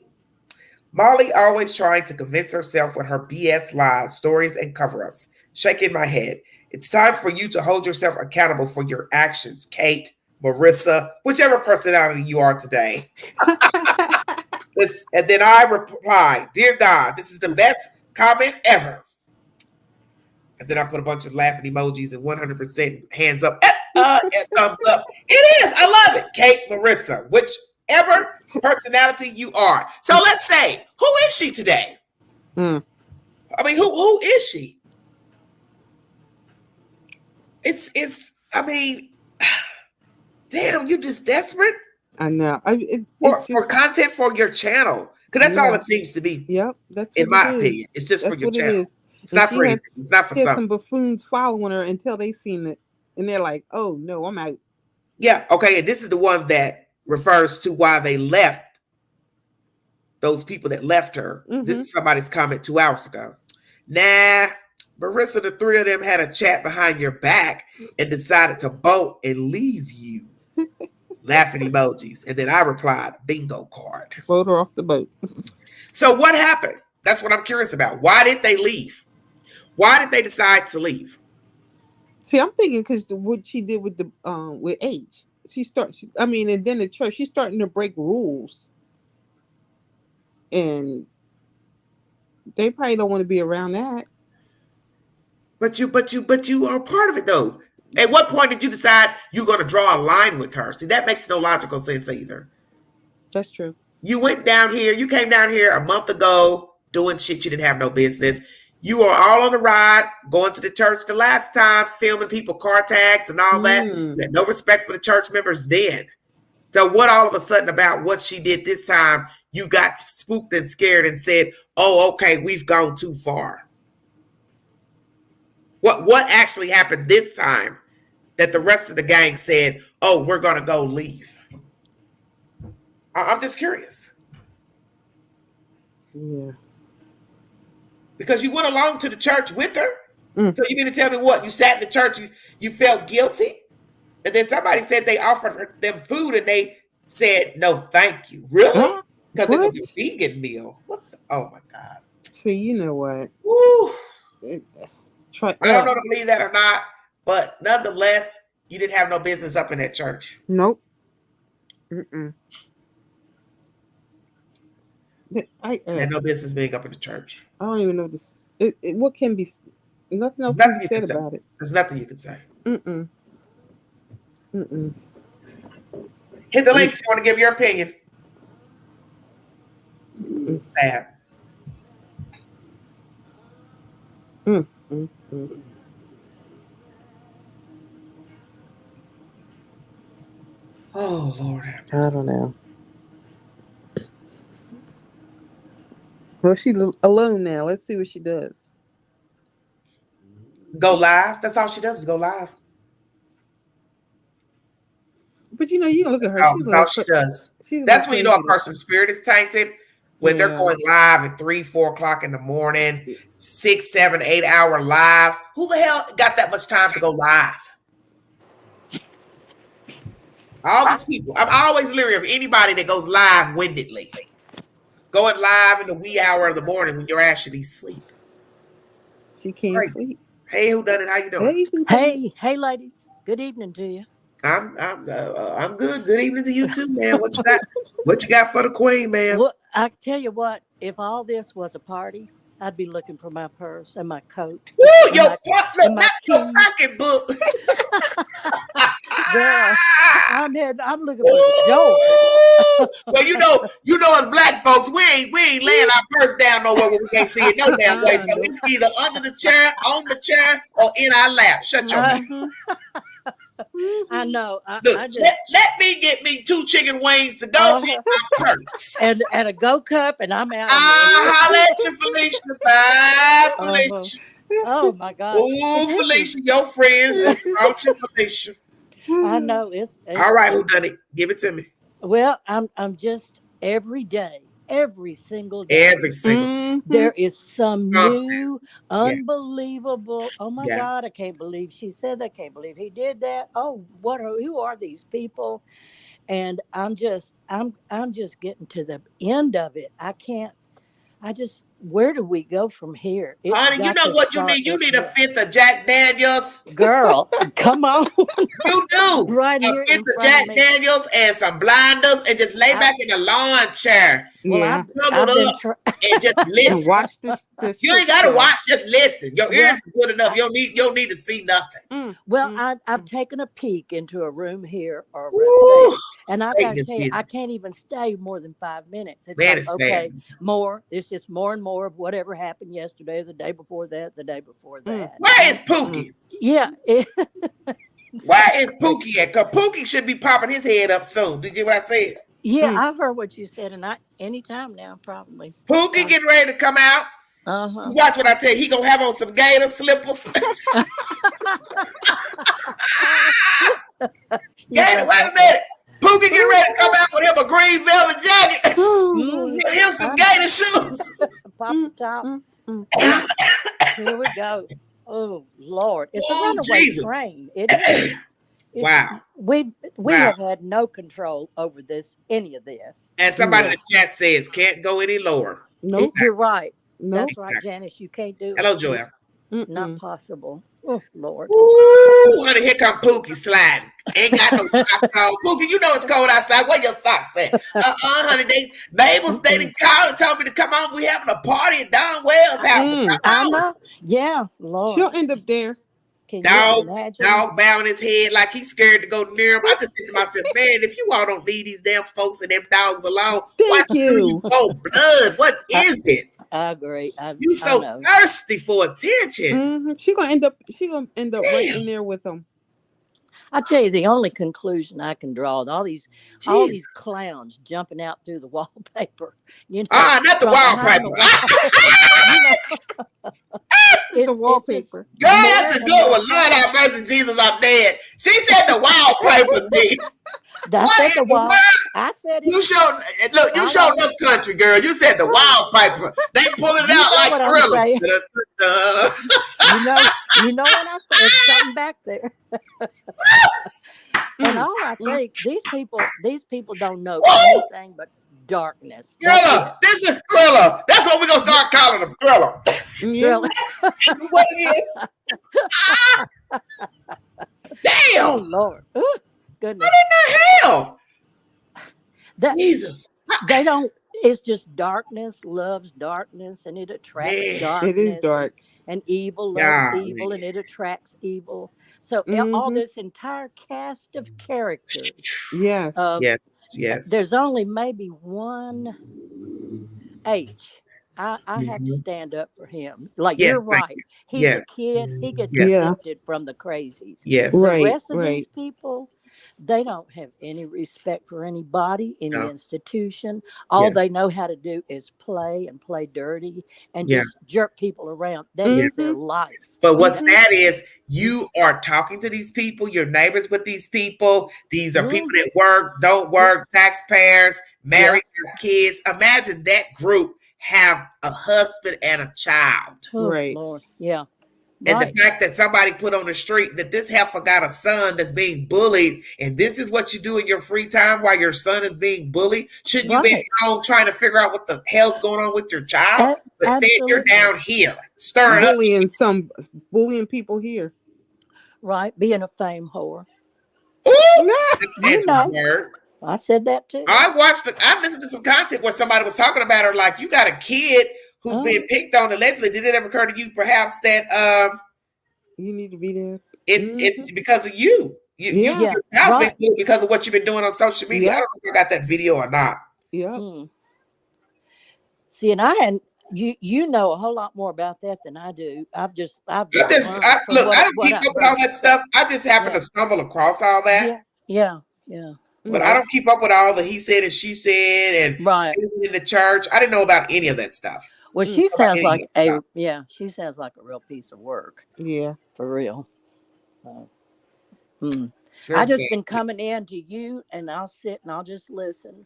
Molly always trying to convince herself with her BS lies, stories, and cover-ups. Shaking my head. It's time for you to hold yourself accountable for your actions, Kate, Marissa, whichever personality you are today. And then I reply, dear God, this is the best comment ever. And then I put a bunch of laughing emojis and 100% hands up and thumbs up. It is. I love it. Kate, Marissa, whichever personality you are. So let's say, who is she today? I mean, who is she? It's. I mean, damn, you just desperate. I know. For content for your channel, because that's all it seems to be. Yep, that's in my opinion. It's just for your channel. It's not for anything. It's not for she had something. some buffoons following her until they seen it, and they're like, "Oh no, I'm out." Yeah, okay, and this is the one that refers to why they left. Those people that left her. This is somebody's comment 2 hours ago. Nah, Marissa, the three of them had a chat behind your back and decided to bolt and leave you. Laughing emojis. And then I replied, bingo card. Vote her off the boat. So what happened? That's what I'm curious about. Why did they leave? Why did they decide to leave? See, I'm thinking because what she did with the with age. And then the church, she's starting to break rules. And they probably don't want to be around that. But you are part of it though. At what point did you decide you're going to draw a line with her? See, that makes no logical sense either. That's true. You came down here a month ago doing shit you didn't have no business. You were all on the ride, going to the church the last time, filming people car tags and all that. You had no respect for the church members then. So what all of a sudden about what she did this time, you got spooked and scared and said, oh, okay, we've gone too far. What actually happened this time that the rest of the gang said, oh, we're going to go leave? I'm just curious. Yeah. Because you went along to the church with her. So you mean to tell me what? You sat in the church, you felt guilty? And then somebody said they offered them food and they said, no, thank you. Really? Because it was a vegan meal. Oh, my God. So you know what? Woo. I don't know to believe that or not, but nonetheless, you didn't have no business up in that church. Nope. And no business being up in the church. I don't even know this. What can be? Nothing else can be said about it. There's nothing you can say. Hit the link if you want to give your opinion. Sad. Oh, Lord have mercy. I don't know. Well, she's alone now. Let's see what she does. Go live. That's all she does is go live. But you can look at her. That's all she does. That's when you know a person's spirit is tainted. When they're going live at 3, 4 o'clock in the morning, 6, 7, 8 hour lives. Who the hell got that much time to go live? All these people. I'm always leery of anybody that goes live windedly. Going live in the wee hour of the morning when your ass should be asleep. She can't sleep. Hey, who done it? How you doing? Hey, ladies. Good evening to you. I'm good. Good evening to you too, man. What you got? What you got for the queen, man? Well, I tell you what. If all this was a party, I'd be looking for my purse and my coat. Woo, your pocketbook. Girl, I'm looking for the joy. Well, you know, as black folks, we ain't laying our purse down nowhere where we can't see it no damn way. So it's either under the chair, on the chair, or in our lap. Shut your mouth. I know. Look, let me get me 2 chicken wings to go in my purse. And a go cup, and I'm out. Holla at you, Felicia. Bye, Felicia. Oh my God. Oh, Felicia, your friends is out you, Felicia. I know it's all right. Who done it? Give it to me. Well, I'm just every day. Every single day. There is some new, unbelievable. Oh my God, I can't believe she said that. I can't believe he did that. Oh, who are these people? And I'm just getting to the end of it. Where do we go from here? Honey, you know what you need? You need a 5th of Jack Daniels. Girl, come on. You do. Right here. A 5th of Jack Daniels and some blinders and just lay back in the lawn chair. Well, I've and just listen. Watch this you ain't gotta watch, just listen. Your ears are good enough. You don't need to see nothing. Well, I've taken a peek into a room here or a room there, and I gotta tell you, I can't even stay more than 5 minutes. It's okay, more. It's just more and more of whatever happened yesterday, the day before that, the day before that. Where is Pookie? Yeah. Where is Pookie at? Because Pookie should be popping his head up soon. Did you hear what I said? Yeah, I heard what you said, and anytime now, probably. Pookie getting ready to come out. Watch what I tell you. He gonna have on some gator slippers. Gator, wait a minute. Pookie get ready to come out with him a green velvet jacket. Get him some gator shoes. Pop the top. Here we go. Oh Lord, it's a runaway train. It is. Wow. We have had no control over any of this. And somebody in the chat says can't go any lower. No, nope. You're right. Nope. That's right, Janice. You can't do it. Hello, Joel. Not possible. Oh Lord. Ooh, honey, here come Pookie sliding. Ain't got no socks on. Pookie, you know it's cold outside. Where your socks at? Honey, Mabels, they didn't call and told me to come on. We having a party at Don Wells' house. I know. Yeah, Lord. She'll end up there. Dog bowing his head like he's scared to go near him. I just think to myself, man, if you all don't leave these damn folks and them dogs alone, why do you go blood? What is it? I agree. You so thirsty for attention. She gonna end up right in there with them. I tell you, the only conclusion I can draw: all these clowns jumping out through the wallpaper. You know, not the wallpaper. It's the wallpaper. Girl, that's a good one. Lord have mercy, Jesus, I'm dead. She said the wallpaper. I said it. You showed up country, girl. You said the wallpaper. They pull it out like Thriller. You know what I'm saying? There's something back there. And all I think, these people don't know anything but darkness. Thriller. This is Thriller. That's what we're gonna start calling them, Thriller. Thriller. What it is. Damn. Oh Lord. Ooh, goodness. What in the hell? Jesus. They don't. It's just darkness loves darkness, and it attracts darkness. It is dark. And evil loves evil, and it attracts evil. So all this entire cast of characters. Yes. Yes. There's only maybe one H. I have to stand up for him. Like you're right. He's a kid. He gets adopted from the crazies. Yes. The rest of these people, they don't have any respect for anybody, any institution. All they know how to do is play and play dirty and just jerk people around. That is their life. But what's sad is you are talking to these people, your neighbors with these people. These are people that work, don't work, taxpayers, married, kids. Imagine that group have a husband and a child. Oh, right. Lord. Yeah. And the fact that somebody put on the street that this heifer got a son that's being bullied, and this is what you do in your free time while your son is being bullied. Shouldn't you be at home trying to figure out what the hell's going on with your child? But instead you're down here stirring bullying people here. Right, being a fame whore. Ooh, I said that too. I listened to some content where somebody was talking about her like, you got a kid who's being picked on allegedly. Did it ever occur to you perhaps that you need to be there? It's because of you. Your house been bullied because of what you've been doing on social media. I don't know if I got that video or not. Yeah. See, and I hadn't. You know a whole lot more about that than I do. I don't keep up with all that stuff. I just happen to stumble across all that. Yeah. But I don't keep up with all the he said and she said and in the church. I didn't know about any of that stuff. Well, she sounds like she sounds like a real piece of work. Yeah, for real. I just been coming in to you, and I'll sit and I'll just listen,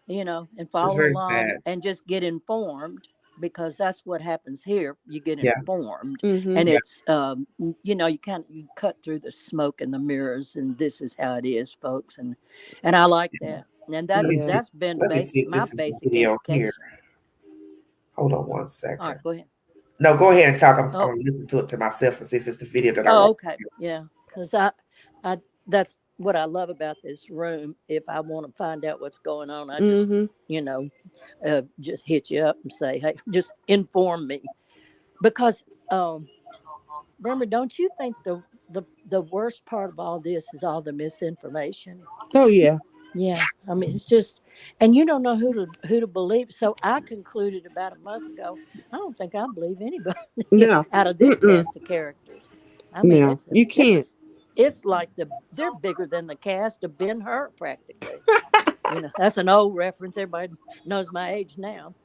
and follow along and just get informed, because that's what happens here. You get informed, and it's you cut through the smoke and the mirrors, and this is how it is, folks, and I like that, and that's been my basic education. Here. Hold on one second. All right, go ahead. No, go ahead and talk. I'm going to listen to it to myself and see if it's the video that I wrote. Okay, yeah, because I that's what I love about this room. If I want to find out what's going on, I just just hit you up and say, hey, just inform me, because remember, don't you think the worst part of all this is all the misinformation? Oh yeah. Yeah, I mean, it's just, and you don't know who to believe. So I concluded about a month ago, I don't think I believe anybody out of this cast of characters. I mean, you can't. It's like they're bigger than the cast of Ben-Hur, practically. That's an old reference. Everybody knows my age now.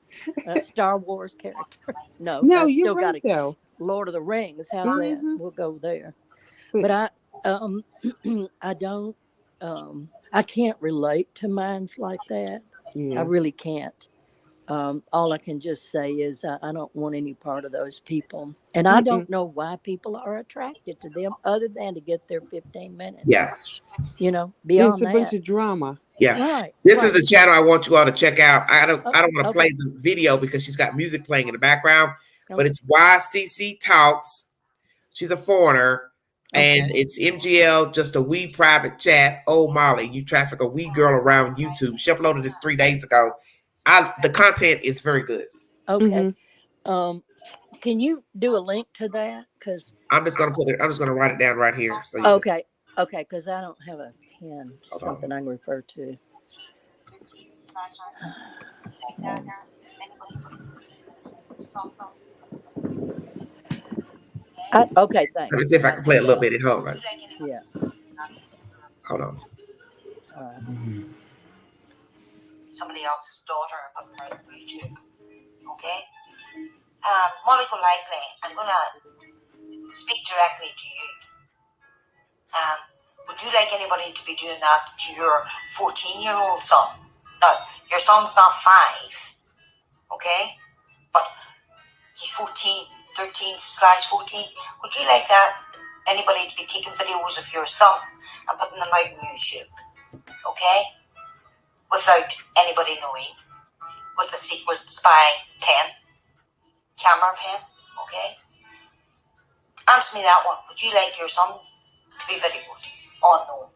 Star Wars character. No, you're right, though. Lord of the Rings. How's that? We'll go there. But I don't. I can't relate to minds like that. Yeah. I really can't. All I can just say is I don't want any part of those people. And I don't know why people are attracted to them other than to get their 15 minutes. Yeah. Beyond It's a that. bunch of drama. Yeah. Right. This is the channel I want you all to check out. I don't want to play Okay. the video because she's got music playing in the background, but Okay. it's YCC Talks. She's a foreigner. And it's MGL, just a wee private chat. Oh, Molly, you traffic a wee girl around YouTube. She uploaded this 3 days ago. The content is very good. Okay. Can you do a link to that? Because I'm just gonna write it down right here. So okay, because I don't have a pen, something I can refer to. Okay, thanks. Let me see if I can play a little bit. Hold on. Yeah. Hold on. All right. Somebody else's daughter and putting her on YouTube. Okay? Monica Likely, I'm going to speak directly to you. Would you like anybody to be doing that to your 14-year-old son? Now, your son's not 5, okay? But he's 14, 13/14. Would you like that? Anybody to be taking videos of your son and putting them out on YouTube, okay? Without anybody knowing, with a secret spy camera pen, okay? Answer me that one. Would you like your son to be videoed unknown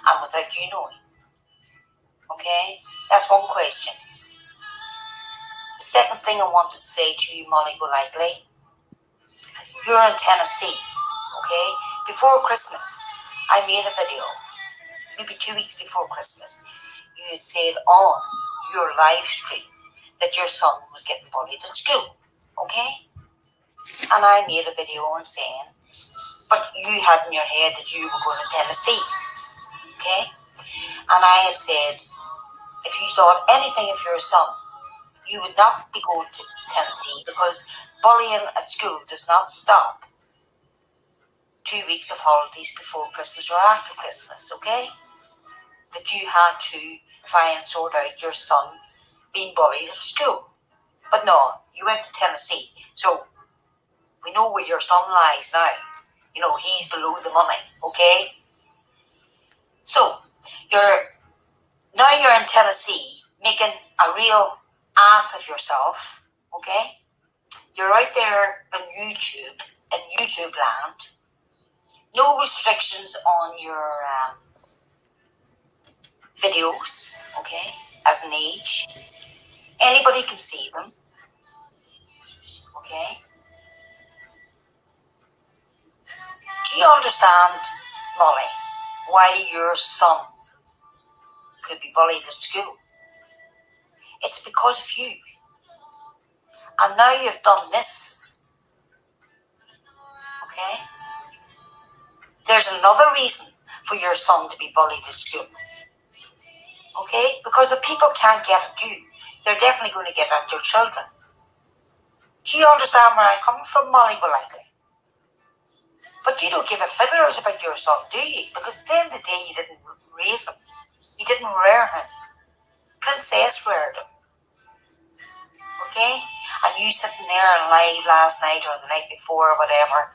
and without you knowing? Okay? That's one question. The second thing I want to say to you, Molly Golightly, you're in Tennessee, okay? Before Christmas, I made a video, maybe 2 weeks before Christmas. You had said on your live stream that your son was getting bullied at school, okay? And I made a video on saying, but you had in your head that you were going to Tennessee, okay? And I had said, if you thought anything of your son, you would not be going to Tennessee because bullying at school does not stop 2 weeks of holidays before Christmas or after Christmas, okay? That you had to try and sort out your son being bullied at school. But no, you went to Tennessee. So we know where your son lies now. You know, he's below the money, okay? So you're in Tennessee making a real ass of yourself, okay? You're out there on YouTube, in YouTube land. No restrictions on your videos, okay, as an age. Anybody can see them, okay? Do you understand, Molly, why your son could be bullied at school? It's because of you. And now you've done this, okay? There's another reason for your son to be bullied at school, okay? Because if people can't get at you, they're definitely going to get at your children. Do you understand where I'm coming from, Molly Golightly? But you don't give a fiddlers about your son, do you? Because at the end of the day, you didn't raise him. You didn't rear him. Princess reared him. Okay? And you sitting there and live last night or the night before or whatever,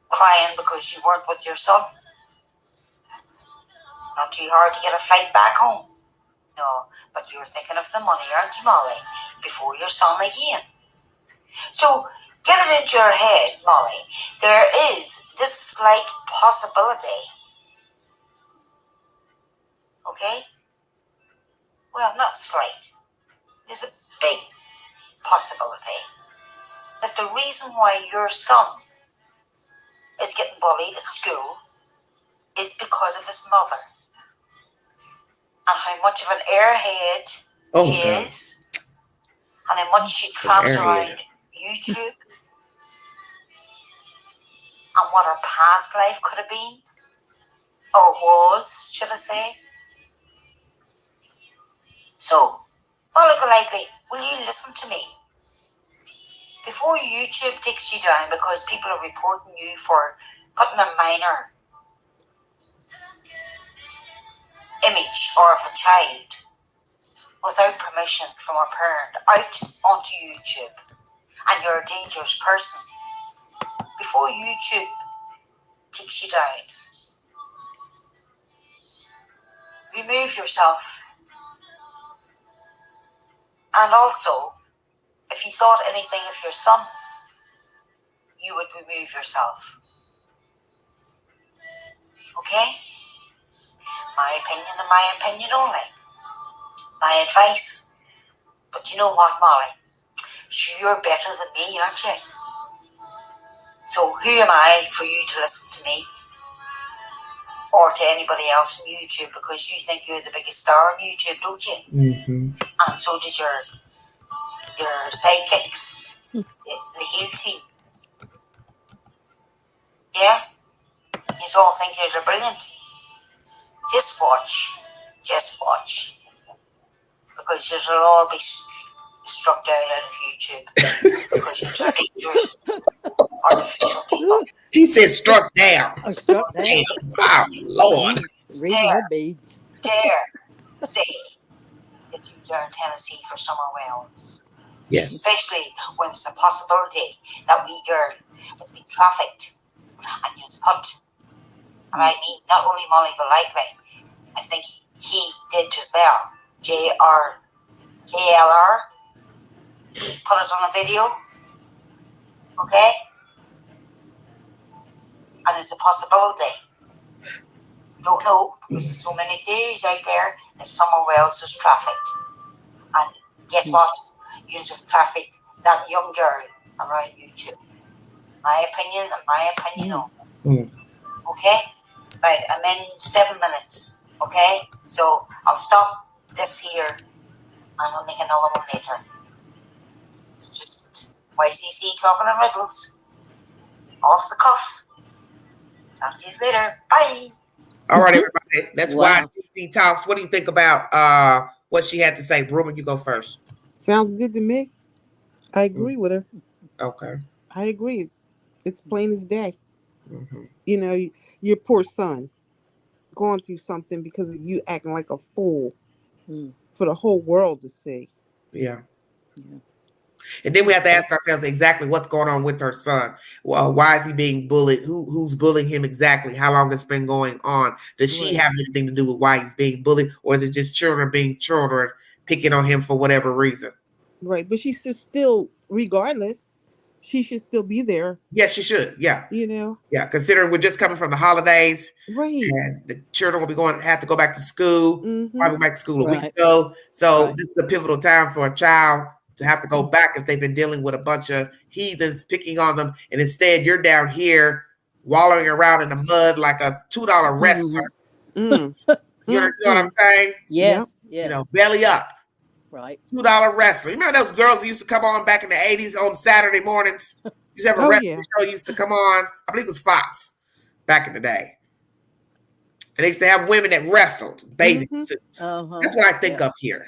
crying because you weren't with your son. It's not too hard to get a flight back home. No, but you're thinking of the money, aren't you, Molly? Before your son again. So, get it into your head, Molly. There is this slight possibility. Okay? Well, not slight. There's a big possibility that the reason why your son is getting bullied at school is because of his mother. And how much of an airhead she is. And how much she tramps around YouTube. And what her past life could have been. Or was, should I say. So, Molly Golightly, will you listen to me? Before YouTube takes you down because people are reporting you for putting a minor image or of a child without permission from a parent out onto YouTube, and you're a dangerous person, before YouTube takes you down, remove yourself. And also, if you thought anything of your son, you would remove yourself. Okay? My opinion and my opinion only. My advice. But you know what, Molly? You're better than me, aren't you? So who am I for you to listen to me? Or to anybody else on YouTube, because you think you're the biggest star on YouTube, don't you? Mm-hmm. And so does your sidekicks, the heel team. Yeah? You all think you're brilliant. Just watch. Because you'll all be struck down out of YouTube. Because you're dangerous, artificial people. She said struck down. Oh, struck down. Oh, Lord. Reading her beads. Dare say that you are in Tennessee for summer wells. Yes. Especially when it's a possibility that wee girl has been trafficked and you was put. And I mean, not only Molly Golightly, I think he did as well. JLR put it on a video. Okay? And it's a possibility. Don't know, because there's so many theories out there that Summer Wells was trafficked. And guess what? You have trafficked that young girl around YouTube. My opinion and my opinion only. Okay? Right, I'm in 7 minutes. Okay? So I'll stop this here and I'll make another one later. It's just YCC talking in riddles. Off the cuff. Talk to you later. Bye. All right, everybody. That's Wow. YCC Talks. What do you think about what she had to say? Broomer, you go first. Sounds good to me. I agree with her. Okay. I agree. It's plain as day. Mm-hmm. You know, your poor son going through something because of you acting like a fool for the whole world to see. Yeah. And then we have to ask ourselves exactly what's going on with her son. Well, why is he being bullied? Who's bullying him exactly? How long it's been going on? Does she have anything to do with why he's being bullied? Or is it just children being children, picking on him for whatever reason? Right. But she should still, regardless, she should still be there. Yeah, she should. Yeah. You know? Yeah. Considering we're just coming from the holidays. Right. And the children will be have to go back to school. Probably back to school a week ago. So this is a pivotal time for a child to have to go back if they've been dealing with a bunch of heathens picking on them. And instead you're down here wallowing around in the mud like a $2 wrestler. You know what I'm saying? Yes. You know, belly up. Right. $2 wrestler. You remember those girls that used to come on back in the 80s on Saturday mornings? Used to have a wrestling show used to come on. I believe it was Fox back in the day. And they used to have women that wrestled, bathing suits. That's what I think of here.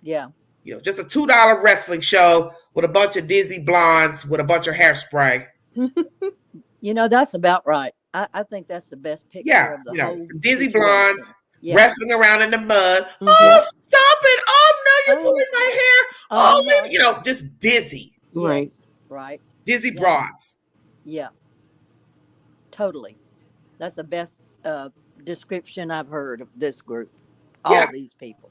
Yeah. You know, just a $2 wrestling show with a bunch of dizzy blondes with a bunch of hairspray. You know, that's about right. I think that's the best picture of the whole some dizzy situation. blondes wrestling around in the mud. Oh, stop it. Oh, no, you're pulling my hair. Oh, you know, just dizzy. Right. Right. Dizzy broads. Yeah. Totally. That's the best description I've heard of this group. All these people.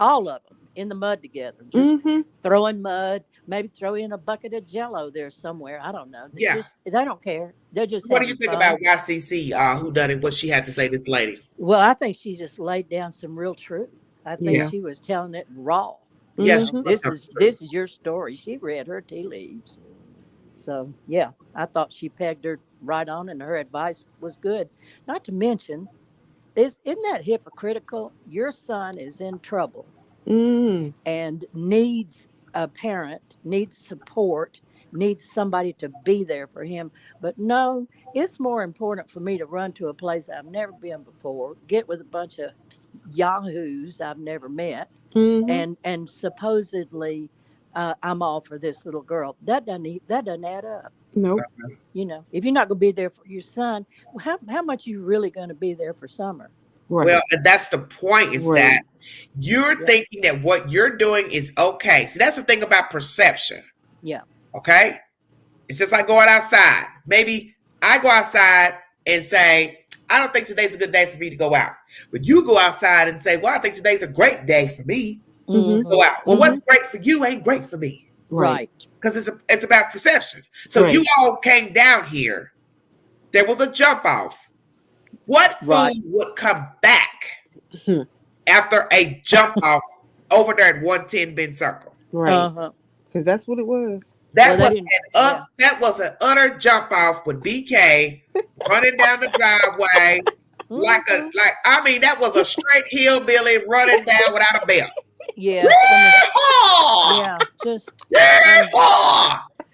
All of them in the mud together. Just throwing mud. Maybe throw in a bucket of Jello there somewhere. I don't know. They don't care. They're just What do you think about YCC, who done it, what she had to say, this lady? Well, I think she just laid down some real truth. I think she was telling it raw. Yes. This is your story. She read her tea leaves. So, yeah, I thought she pegged her right on and her advice was good. Not to mention, isn't that hypocritical? Your son is in trouble and needs a parent, needs support, needs somebody to be there for him. But no, it's more important for me to run to a place I've never been before, get with a bunch of yahoos I've never met, and supposedly I'm all for this little girl. That doesn't add up. Nope. You know, if you're not going to be there for your son, how much you really going to be there for Summer? Right. Well, and that's the point, is Right. that you're thinking that what you're doing is okay. See, that's the thing about perception. Yeah. Okay? It's just like going outside. Maybe I go outside and say, I don't think today's a good day for me to go out. But you go outside and say, well, I think today's a great day for me to go out. Well, what's great for you ain't great for me. Right. Because it's about perception. So you all came down here. There was a jump off. What food would come back after a jump off over there at 110 Ben Circle? Right. Because that's what it was. That was an utter jump off with BK running down the driveway that was a straight hillbilly running down without a belt. Yeah. Yeah, just and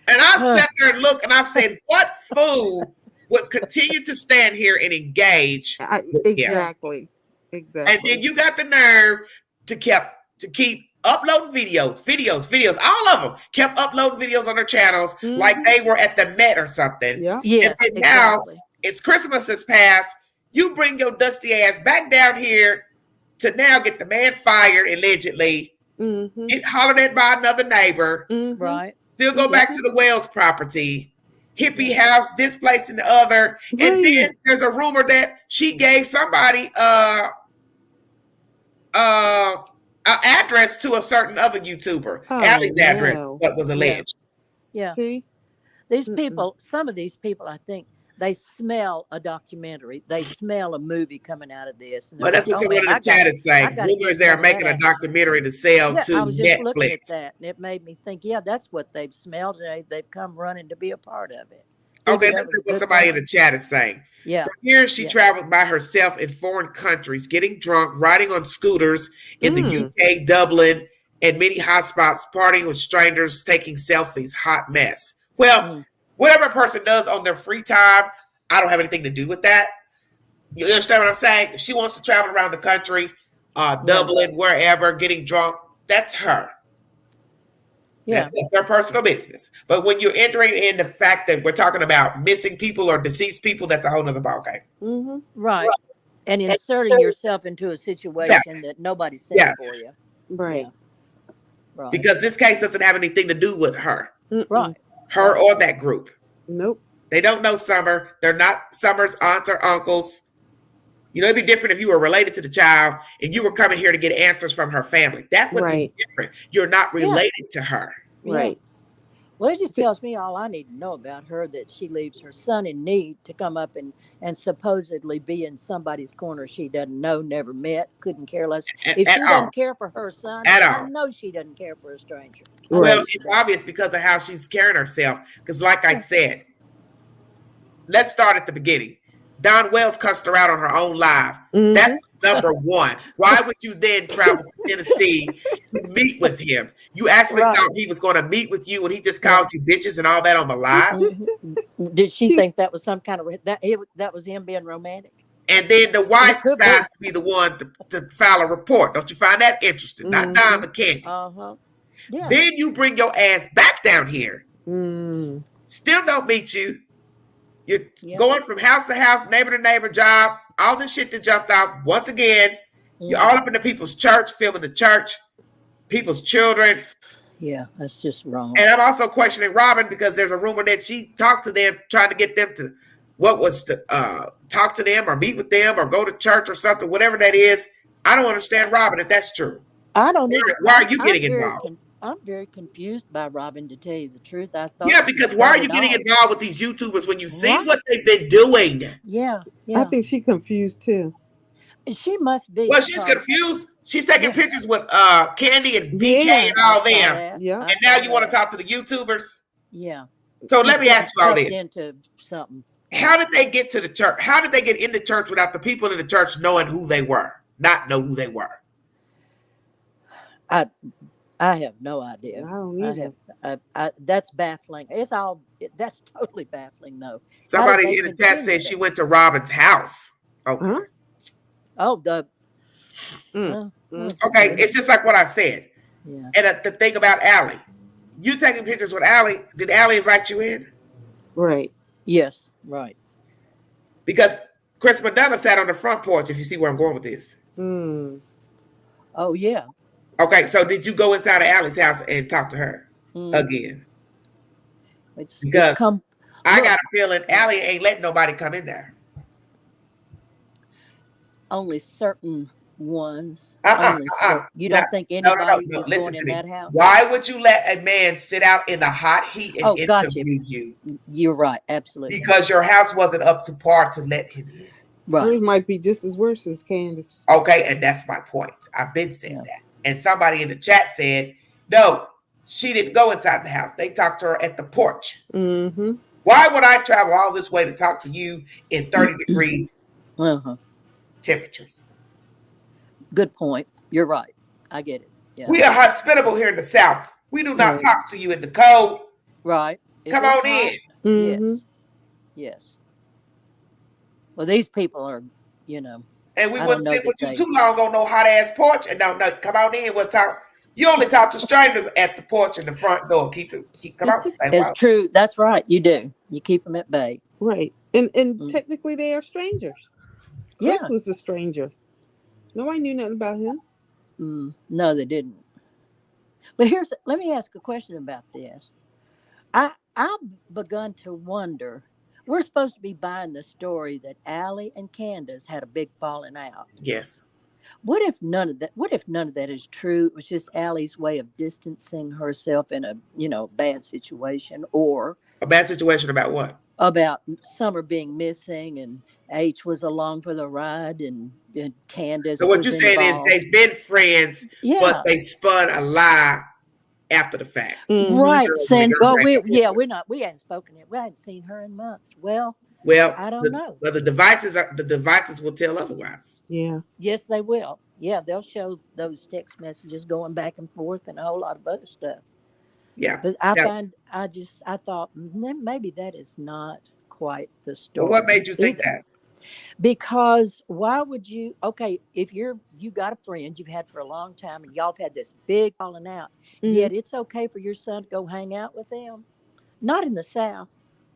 I sat there and looked and I said, what food would continue to stand here and engage? Exactly. And then you got the nerve to keep uploading videos, all of them kept uploading videos on their channels like they were at the Met or something. Yeah. Yes, and then now it's Christmas has passed. You bring your dusty ass back down here to now get the man fired allegedly, get hollered at by another neighbor, right? Still go back to the Wells property, hippie house, this place and the other, and then there's a rumor that she gave somebody an address to a certain other YouTuber. Allie's address, what was alleged. Yeah. See? These people, some of these people, I think, they smell a documentary. They smell a movie coming out of this. Well, that's what someone in the chat is saying. Rumors they're making a documentary to sell to I was just Netflix. looking at that, and it made me think, that's what they've smelled, and they've come running to be a part of it. Okay, this is what somebody in the chat is saying. Yeah. From here, she traveled by herself in foreign countries, getting drunk, riding on scooters in the UK, Dublin, and many hotspots, partying with strangers, taking selfies. Hot mess. Well, whatever a person does on their free time, I don't have anything to do with that. You understand what I'm saying? If she wants to travel around the country, Dublin, wherever, getting drunk, that's her. Yeah. That's their personal business. But when you're entering in the fact that we're talking about missing people or deceased people, that's a whole nother ballgame. Right. And inserting yourself into a situation that nobody said for you. Right. Right. Because this case doesn't have anything to do with her. Right. Her or that group. Nope. They don't know Summer. They're not Summer's aunts or uncles. You know, it'd be different if you were related to the child and you were coming here to get answers from her family. That would be different. You're not related to her. Right. Well, it just tells me all I need to know about her, that she leaves her son in need to come up and supposedly be in somebody's corner she doesn't know, never met, couldn't care less. If she doesn't care for her son, I know she doesn't care for a stranger. Well, it's obvious because of how she's carrying herself. Because like I said, let's start at the beginning. Don Wells cussed her out on her own live. That's number one. Why would you then travel to Tennessee to meet with him? You actually thought he was going to meet with you and he just called you bitches and all that on the live? Did she think that was some kind of that was him being romantic? And then the wife decides to be the one to file a report. Don't you find that interesting? Not Don, but Candy. Yeah. Then you bring your ass back down here. Still don't meet you. You're going from house to house, neighbor to neighbor, job, all this shit that jumped out. Once again, you're all up into people's church, filming the church, people's children. Yeah, that's just wrong. And I'm also questioning Robin because there's a rumor that she talked to them, trying to get them to talk to them or meet with them or go to church or something, whatever that is. I don't understand Robin if that's true. I don't either. Why are you getting involved? I'm very confused by Robin, to tell you the truth. I thought because why are you getting involved with these YouTubers when you see what they've been doing? Yeah. I think she's confused too. She must be. Well, she's confused. She's taking pictures with Candy and BK and all them. Yeah. And now you want to talk to the YouTubers? Yeah. So let me ask you all this. Into something. How did they get to the church? How did they get into church without the people in the church knowing who they were? Not know who they were? I have no idea. I don't either. That's baffling. That's totally baffling, though. Somebody in the chat said she went to Robin's house. Okay. Huh? Oh, okay, it's just like what I said. Yeah. And the thing about Allie, you taking pictures with Allie, did Allie invite you in? Right. Yes, right. Because Chris Madonna sat on the front porch, if you see where I'm going with this. Oh, yeah. Okay, so did you go inside of Allie's house and talk to her again? Because I got a feeling Allie ain't letting nobody come in there. Only certain ones. You don't think anybody was going in that house? Why would you let a man sit out in the hot heat and interview you? You're right, absolutely. Because your house wasn't up to par to let him in. Right. Hers might be just as worse as Candace. Okay, and that's my point. I've been saying that. And somebody in the chat said, no, she didn't go inside the house. They talked to her at the porch. Mm-hmm. Why would I travel all this way to talk to you in 30-degree temperatures? Good point. You're right. I get it. Yeah. We are hospitable here in the South. We do not talk to you in the cold. Right. Come on in. Mm-hmm. Yes. Well, these people are, and we wouldn't sit with you too long on no hot ass porch. And no, come on in. We'll talk. You only talk to strangers at the porch and the front door. Come on. It's true. That's right. You do. You keep them at bay. Right. And technically they are strangers. Chris was a stranger. Nobody knew nothing about him. No, they didn't. But let me ask a question about this. I've begun to wonder. We're supposed to be buying the story that Allie and Candace had a big falling out. Yes. What if none of that is true? It was just Allie's way of distancing herself in a bad situation, or a bad situation about what? About Summer being missing and H was along for the ride and Candace. So what you're saying is they've been friends, but they spun a lie after the fact. Mm-hmm. Right. Saying, we hadn't spoken yet. We hadn't seen her in months. Well, I don't know. Well, the devices will tell otherwise. Yeah. Yes, they will. Yeah, they'll show those text messages going back and forth and a whole lot of other stuff. Yeah. But I thought maybe that is not quite the story. Well, what made you think that? Because why would you? Okay, if you got a friend you've had for a long time and y'all have had this big falling out, yet it's okay for your son to go hang out with them. Not in the South.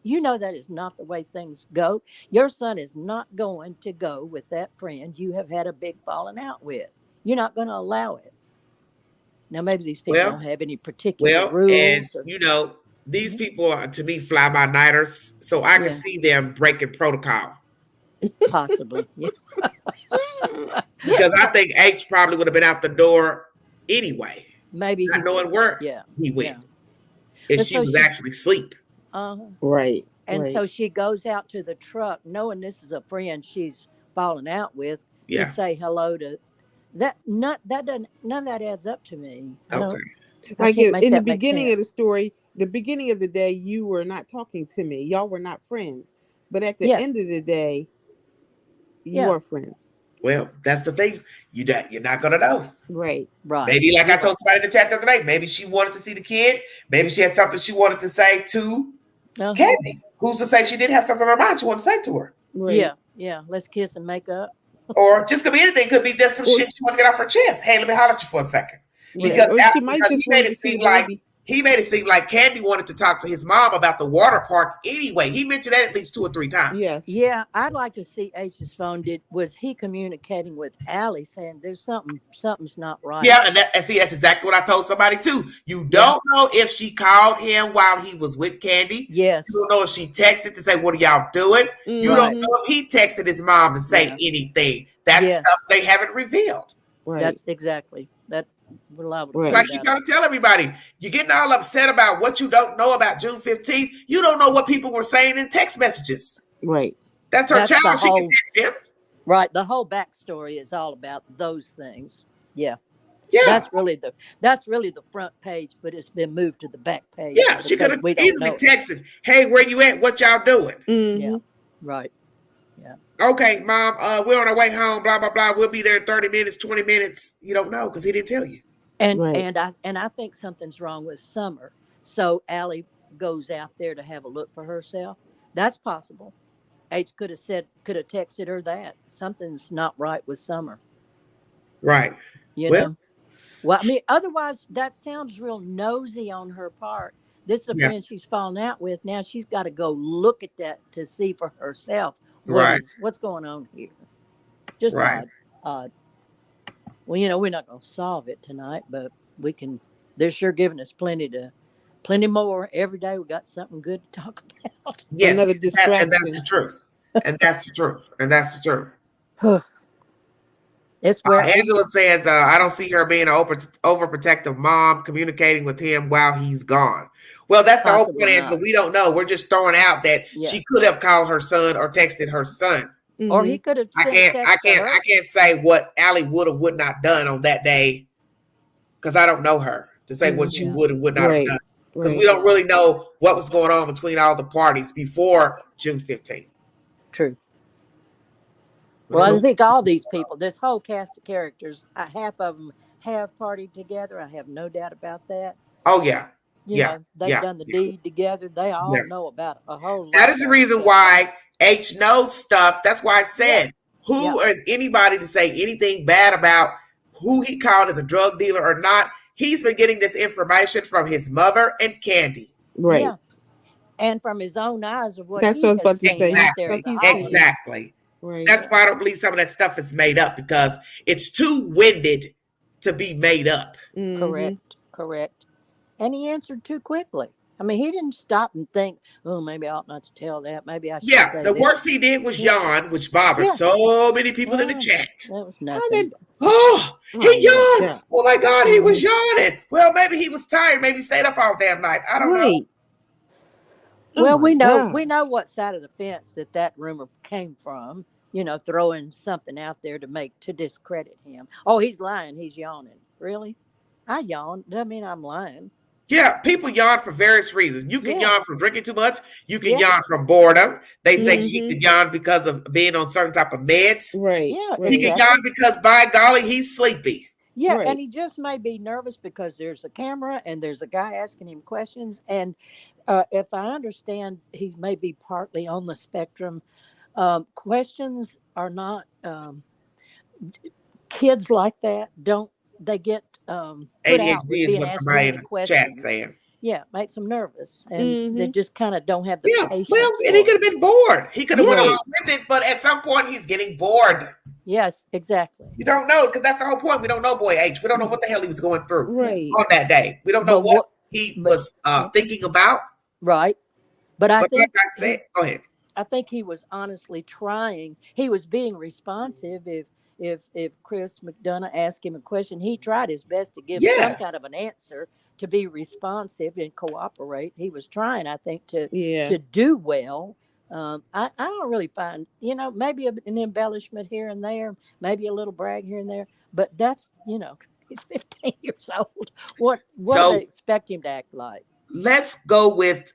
You know that is not the way things go. Your son is not going to go with that friend you have had a big falling out with. You're not going to allow it. Now, maybe these people don't have any particular rules. And, these people are, to me, fly-by-nighters, so I can see them breaking protocol. Possibly, yeah. Because I think H probably would have been out the door anyway. Maybe not knowing where he went. If she was actually asleep. Right. And so she goes out to the truck, knowing this is a friend she's fallen out with, to say hello to that. None of that adds up to me. Okay. Like in the beginning of the story, the beginning of the day, you were not talking to me. Y'all were not friends. But at the end of the day, you are friends. Well, that's the thing. You're not gonna know. Right. Maybe like I told somebody in the chat the other day, maybe she wanted to see the kid. Maybe she had something she wanted to say to Candy. Who's to say she didn't have something on her mind she wanted to say to her? Right. Yeah. Let's kiss and make up. Or just could be anything. Could be just some shit she want to get off her chest. Hey, let me holler at you for a second. Because he made it seem like Candy wanted to talk to his mom about the water park anyway. He mentioned that at least 2 or 3 times. Yes. Yeah, I'd like to see H's phone. Was he communicating with Allie saying there's something's not right? Yeah, and that's exactly what I told somebody too. You don't know if she called him while he was with Candy. Yes. You don't know if she texted to say, what are y'all doing? You don't know if he texted his mom to say anything. That's stuff they haven't revealed. Right. That's exactly that. Like you gotta tell everybody, you're getting all upset about what you don't know about June 15th. You don't know what people were saying in text messages. Right. That's her child. She can text him. Right. The whole backstory is all about those things. Yeah. Yeah. That's really the front page, but it's been moved to the back page. Yeah. She could have easily texted, hey, where you at? What y'all doing? Mm-hmm. Yeah. Right. Yeah. Okay, Mom, we're on our way home, blah, blah, blah. We'll be there in 30 minutes, 20 minutes. You don't know because he didn't tell you. And I think something's wrong with Summer. So Allie goes out there to have a look for herself. That's possible. H could have texted her that. Something's not right with Summer. Right. You know? Well, I mean, otherwise that sounds real nosy on her part. This is a friend she's fallen out with. Now she's got to go look at that to see for herself Right. What's going on here? Just Right. odd. Well, we're not going to solve it tonight, but we can. They're sure giving us plenty more every day. We got something good to talk about. Yes, Another and distraction. that's the truth. And that's the truth. And that's the truth. It's where Angela says, I don't see her being an overprotective mom communicating with him while he's gone. Well, that's the whole point, Angela. We don't know. We're just throwing out that she could have called her son or texted her son. Mm-hmm. Or he could have sent I can't say what Allie would not done on that day because I don't know her to say what she would and would not have done. Because we don't really know what was going on between all the parties before June 15th. True. Well, I think all these people, this whole cast of characters, half of them have partied together. I have no doubt about that. Oh, yeah. They've done the deed together. They all know about a whole lot. That is the reason why H knows stuff. That's why I said, who is anybody to say anything bad about who he called as a drug dealer or not? He's been getting this information from his mother and Candy. Right. Yeah. And from his own eyes of what That's what I was about to say. Exactly. Right. That's why I don't believe some of that stuff is made up because it's too winded to be made up. Mm-hmm. Correct. And he answered too quickly. I mean, he didn't stop and think, oh, maybe I ought not to tell that. Maybe I should say the this. worst he did was yawn, which bothered so many people in the chat. That was nothing. He yawned. Oh, my God, he was yawning. Well, maybe he was tired. Maybe he stayed up all damn night. I don't know. Well, we know what side of the fence that rumor came from. Throwing something out there to discredit him. Oh, he's lying. He's yawning. Really? I yawn. Doesn't mean I'm lying. Yeah, people yawn for various reasons. You can yawn from drinking too much. You can yawn from boredom. They say you can yawn because of being on certain type of meds. Right. Yeah. He can yawn because, by golly, he's sleepy. Yeah, and he just may be nervous because there's a camera and there's a guy asking him questions. And if I understand, he may be partly on the spectrum. Questions are not kids like that. They get ADHD is what somebody in the chat saying. Yeah, makes them nervous, and they just kind of don't have the patience. Well, and he could have been bored. He could have went along with it, but at some point he's getting bored. Yes, exactly. You don't know because that's the whole point. We don't know Boy H. We don't know what the hell he was going through on that day. We don't know what he was thinking about. Right, but I think like I said, go ahead. I think he was honestly trying. He was being responsive. If Chris McDonough asked him a question, he tried his best to give some kind of an answer, to be responsive and cooperate. He was trying, I think, to do well. I don't really find, maybe an embellishment here and there, maybe a little brag here and there, but that's, he's 15 years old. What do they expect him to act like? Let's go with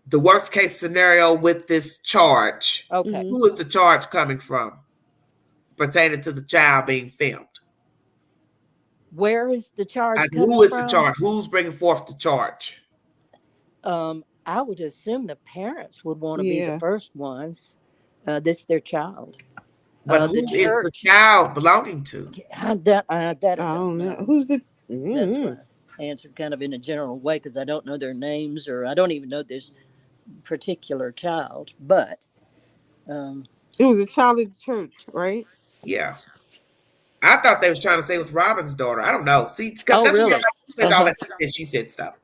the worst case scenario with this charge. Okay. Who is the charge coming from pertaining to the child being filmed? Where is the charge coming from? Who is the charge? Who's bringing forth the charge? I would assume the parents would want to be the first ones. This is their child. But who is the child belonging to? I don't know. Who's the... That's why I answered kind of in a general way because I don't know their names or I don't even know this particular child. But it was a child at the church, right? Yeah. I thought they was trying to say it was Robin's daughter. I don't know. See, because that's really? what all that she said stuff.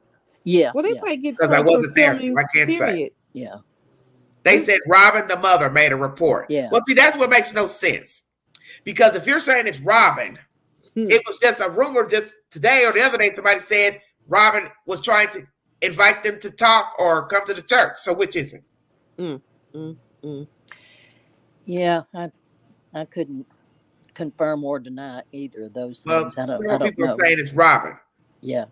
Yeah. Well, they might get because I wasn't there, so I can't say. Yeah. They said Robin, the mother, made a report. Yeah. Well, see, that's what makes no sense. Because if you're saying it's Robin, it was just a rumor just today or the other day, somebody said Robin was trying to invite them to talk or come to the church. So which is it? Yeah, I couldn't confirm or deny either of those things. Well, I don't people know. are saying it's Robin. Yeah.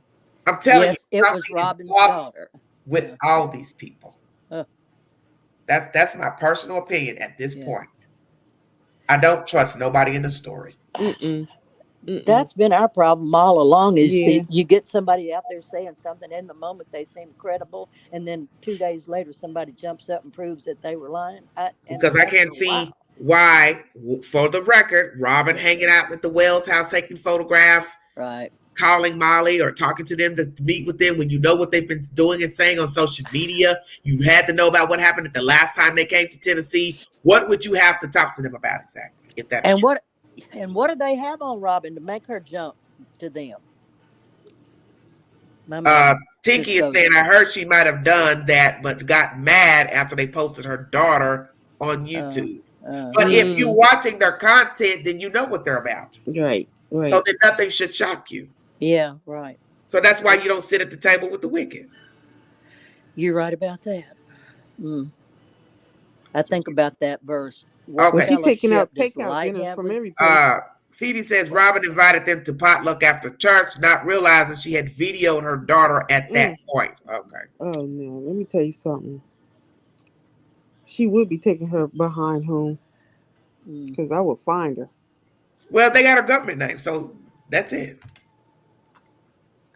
I'm telling you. It was Robin's daughter. With all these people. That's my personal opinion at this point. I don't trust nobody in the story. That's been our problem all along is you get somebody out there saying something in the moment, they seem credible. And then 2 days later, somebody jumps up and proves that they were lying. Because I can't see why, for the record, Robin hanging out at the Wells house taking photographs. Right. calling Molly or talking to them to meet with them when you know what they've been doing and saying on social media? You had to know about what happened at the last time they came to Tennessee. What would you have to talk to them about exactly? If that and what do they have on Robin to make her jump to them? Tinky is saying, I heard she might have done that, but got mad after they posted her daughter on YouTube. But if you're watching their content, then you know what they're about. Right. So then nothing should shock you. Yeah, right. So that's why you don't sit at the table with the wicked. You're right about that. I think about that verse. Okay. Keep taking out dinners from every place. Phoebe says Robin invited them to potluck after church, not realizing she had videoed her daughter at that point. Okay. Oh no, let me tell you something. She would be taking her behind home because I would find her. Well, they got her government name, so that's it.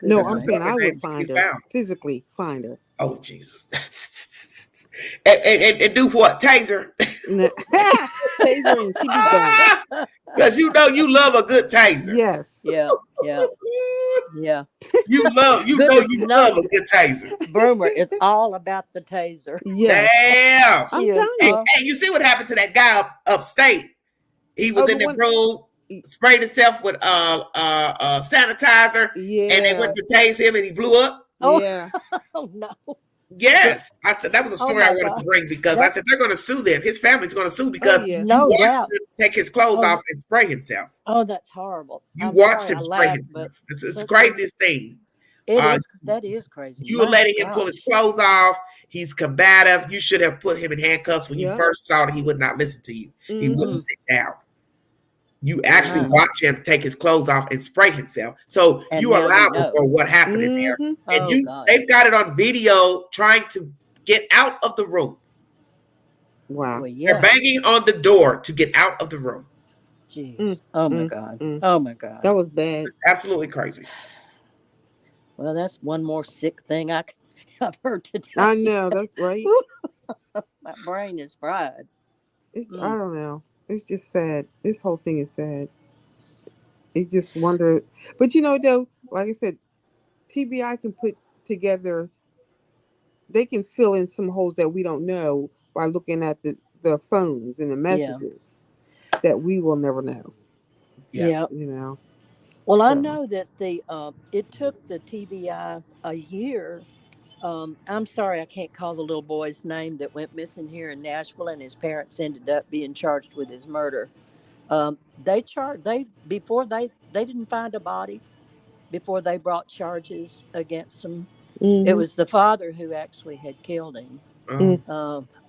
No, I'm saying I would find her. Physically find her. Oh Jesus. and do what? Taser? Taser and she be gone. Because you know you love a good taser. Yes. Yeah. You love a good taser. Broomer is all about the taser. Yeah. Damn. I'm telling you. Hey, you see what happened to that guy upstate? He was in the room, sprayed himself with sanitizer, and they went to tase him and he blew up. Oh, yeah. Oh no. Yes, I said that was a story I wanted to bring because I said they're going to sue them. His family's going to sue because you watched him take his clothes off and spray himself. Oh, that's horrible. You watched him spray himself. It's the craziest thing. That is crazy. You were letting him pull his clothes off. He's combative. You should have put him in handcuffs when you first saw that he would not listen to you. He wouldn't sit down. You actually watch him take his clothes off and spray himself. So you allow for what happened in there. And they've got it on video trying to get out of the room. Wow. Well, yeah. They're banging on the door to get out of the room. Jeez. Oh my God. Oh my God. That was bad. It's absolutely crazy. Well, that's one more sick thing I've heard today. I know, that's right. My brain is fried. I don't know. It's just sad. This whole thing is sad. It just wonder. But you know, though, like I said, TBI can put together, they can fill in some holes that we don't know by looking at the phones and the messages that we will never know. Yeah. You know. Well, I know that it took the TBI a year. I'm sorry, I can't call the little boy's name that went missing here in Nashville, and his parents ended up being charged with his murder. They didn't find a body before they brought charges against him. It was the father who actually had killed him.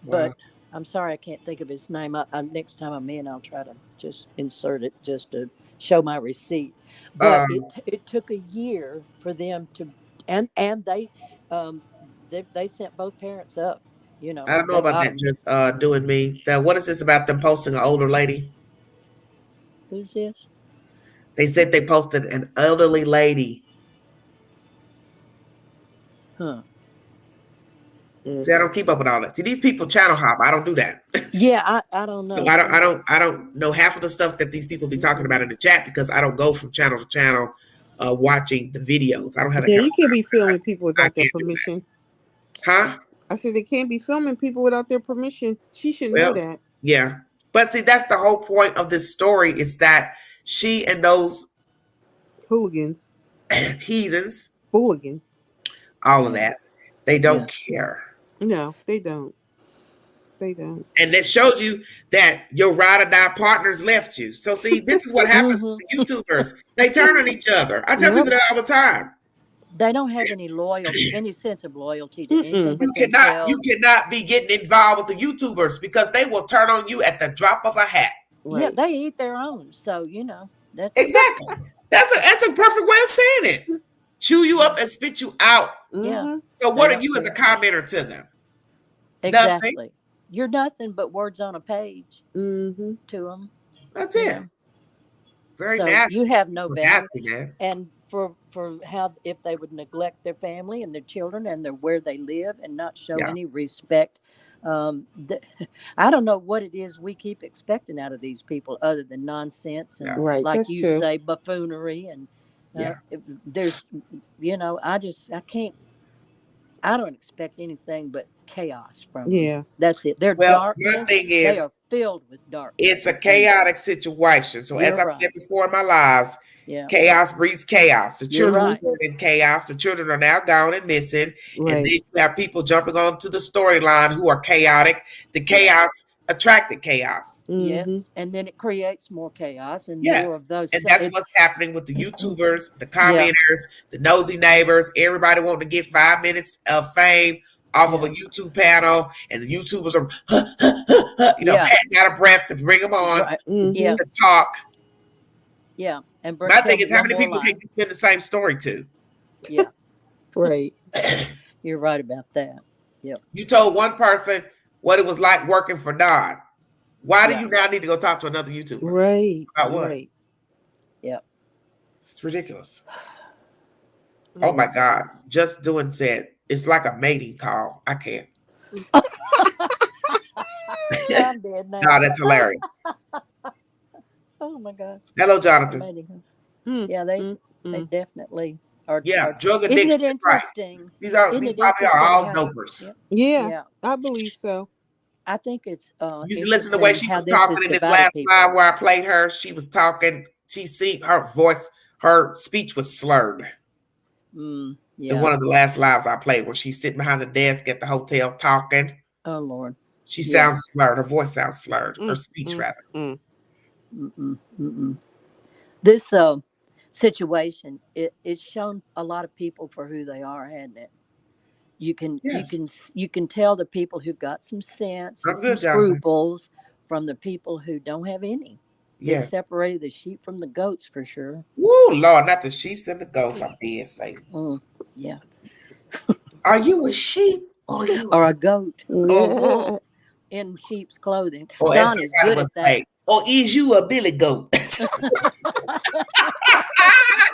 But I'm sorry, I can't think of his name. Next time I'm in, I'll try to just insert it just to show my receipt. But it took a year for them to, and they sent both parents up. You know, I don't know about that. Just doing me. What is this about them posting an older lady? Who's this? They said they posted an elderly lady. Huh. See, I don't keep up with all that. See, these people channel hop. I don't do that. Yeah, I don't know. So I don't know half of the stuff that these people be talking about in the chat because I don't go from channel to channel watching the videos. I don't have that. Yeah, you can't be filming people without their permission. Huh? I said they can't be filming people without their permission. She should know that. Yeah. But see, that's the whole point of this story is that she and those hooligans, heathens, hooligans, all of that, they don't care. No, they don't. They don't. And that shows you that your ride or die partners left you. So see, this is what happens with the YouTubers. They turn on each other. I tell people that all the time. They don't have any loyalty, any sense of loyalty to anything. You cannot be getting involved with the YouTubers because they will turn on you at the drop of a hat. Right. Yeah, they eat their own. So that's exactly. That's a perfect way of saying it. Chew you up and spit you out. Yeah. So what are you as a commenter to them? Exactly. Nothing. You're nothing but words on a page to them. That's it. Very so nasty. You have no value. Nasty, man. And for how if they would neglect their family and their children and where they live and not show any respect. I don't know what it is we keep expecting out of these people other than nonsense and like you say, buffoonery and There's, I don't expect anything but chaos from them. That's it. They're darkness. My thing is, they are filled with darkness. It's a chaotic situation. So as I've said before in my lives, chaos breeds chaos. The children were in chaos. The children are now gone and missing. And then you have people jumping onto the storyline who are chaotic. The chaos attracted chaos. Yes. And then it creates more chaos and more of those. And that's what's happening with the YouTubers, the commenters, the nosy neighbors. Everybody wanting to get 5 minutes of fame off of a YouTube panel, and the YouTubers are, patting out of breath to bring them on to talk. Yeah. And my thing is, how many people can you spin the same story to? Yeah. Right. You're right about that. Yeah. You told one person what it was like working for Don. Why do you now need to go talk to another YouTuber? Right. About what? Right. Yeah. It's ridiculous. Oh my God. Just doing said, it's like a mating call. I can't. I'm dead now. No, that's hilarious. Oh my God. Hello, Jonathan. Yeah, they definitely are. Yeah, drug addiction. Isn't it interesting? Right. These probably are all dopers. Yeah, I believe so. I think it's you should listen to the way she was talking in this last live where I played her. She was talking, her voice, her speech was slurred. In one of the last lives I played where she's sitting behind the desk at the hotel talking. Oh Lord. She sounds slurred. Her voice sounds slurred. Her speech rather. This situation, it's shown a lot of people for who they are, hasn't it? You can tell the people who've got some sense, some scruples from the people who don't have any. They separated the sheep from the goats for sure. Woo, Lord, not the sheep and the goats. I'm being safe. Yeah. Are you a sheep or a goat? Yeah. In sheep's clothing. Or Don is good at that. Say, or is you a billy goat?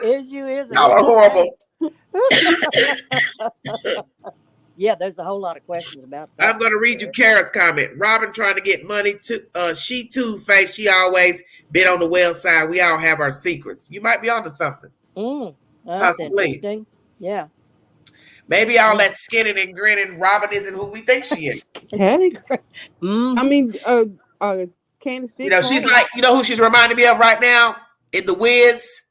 Is y'all are horrible. Yeah, there's a whole lot of questions about that. I'm going to read you Kara's comment. Robin trying to get money to she too face. She always been on the well side. We all have our secrets. You might be onto something. That's interesting. Yeah. Maybe all that skinning and grinning, Robin isn't who we think she is. Hey. I mean, Candace did she's like, who she's reminding me of right now? In The Wiz,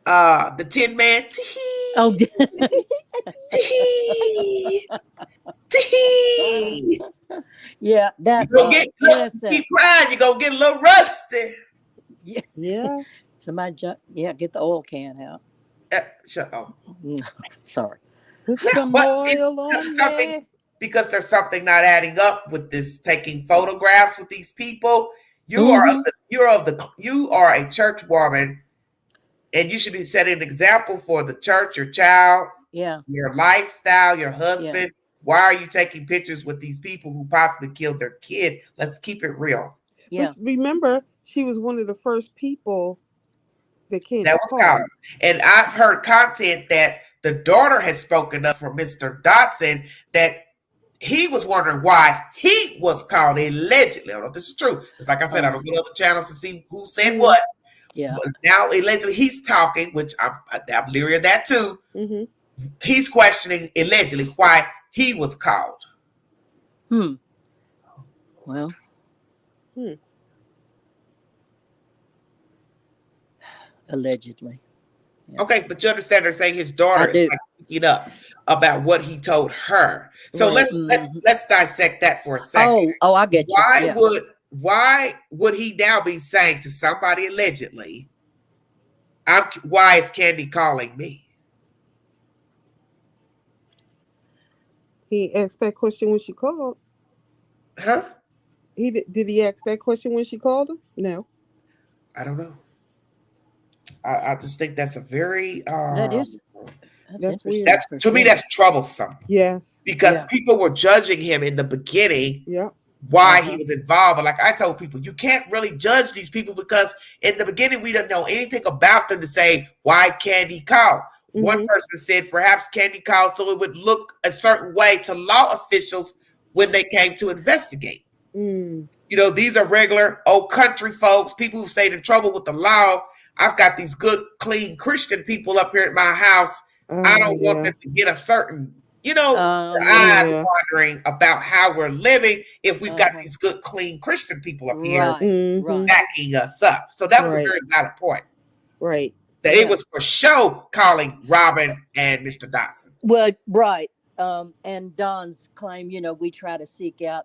the Tin Man. Oh, yeah, that you keep crying, you're gonna get a little rusty. Yeah. Somebody get the oil can out. Shut up. Sorry. Put some oil on there. Because there's something not adding up with this taking photographs with these people. You are a church woman, and you should be setting an example for the church, your child, your lifestyle, your husband. Yeah. Why are you taking pictures with these people who possibly killed their kid? Let's keep it real. Yeah. But remember, she was one of the first people that came. That was caught. And I've heard content that the daughter has spoken up for Mr. Dotson that he was wondering why he was called allegedly. I don't know if this is true. Because like I said, I don't get other channels to see who said what. Yeah. But now allegedly he's talking, which I'm leery of that too. He's questioning allegedly why he was called. Well. Allegedly. Yeah. Okay, but you understand they're saying his daughter is like speaking up about what he told her. So let's dissect that for a second. Oh, I get you. Why would he now be saying to somebody allegedly, why is Candy calling me? He asked that question when she called. Huh? Did he ask that question when she called him? No. I don't know. I just think that's a very that's weird. To me, that's troublesome. Yes. Because people were judging him in the beginning. Yeah. Why he was involved. But like I told people, you can't really judge these people because in the beginning we didn't know anything about them to say why Candy called. One person said perhaps Candy called so it would look a certain way to law officials when they came to investigate. These are regular old country folks, people who stayed in trouble with the law. I've got these good, clean Christian people up here at my house. I don't want them to get a certain, eyes wandering about how we're living if we've got these good, clean Christian people up here backing us up. So that was a very valid point. Right. That it was for show calling Robin and Mr. Dotson. Well, right. And Don's claim, we try to seek out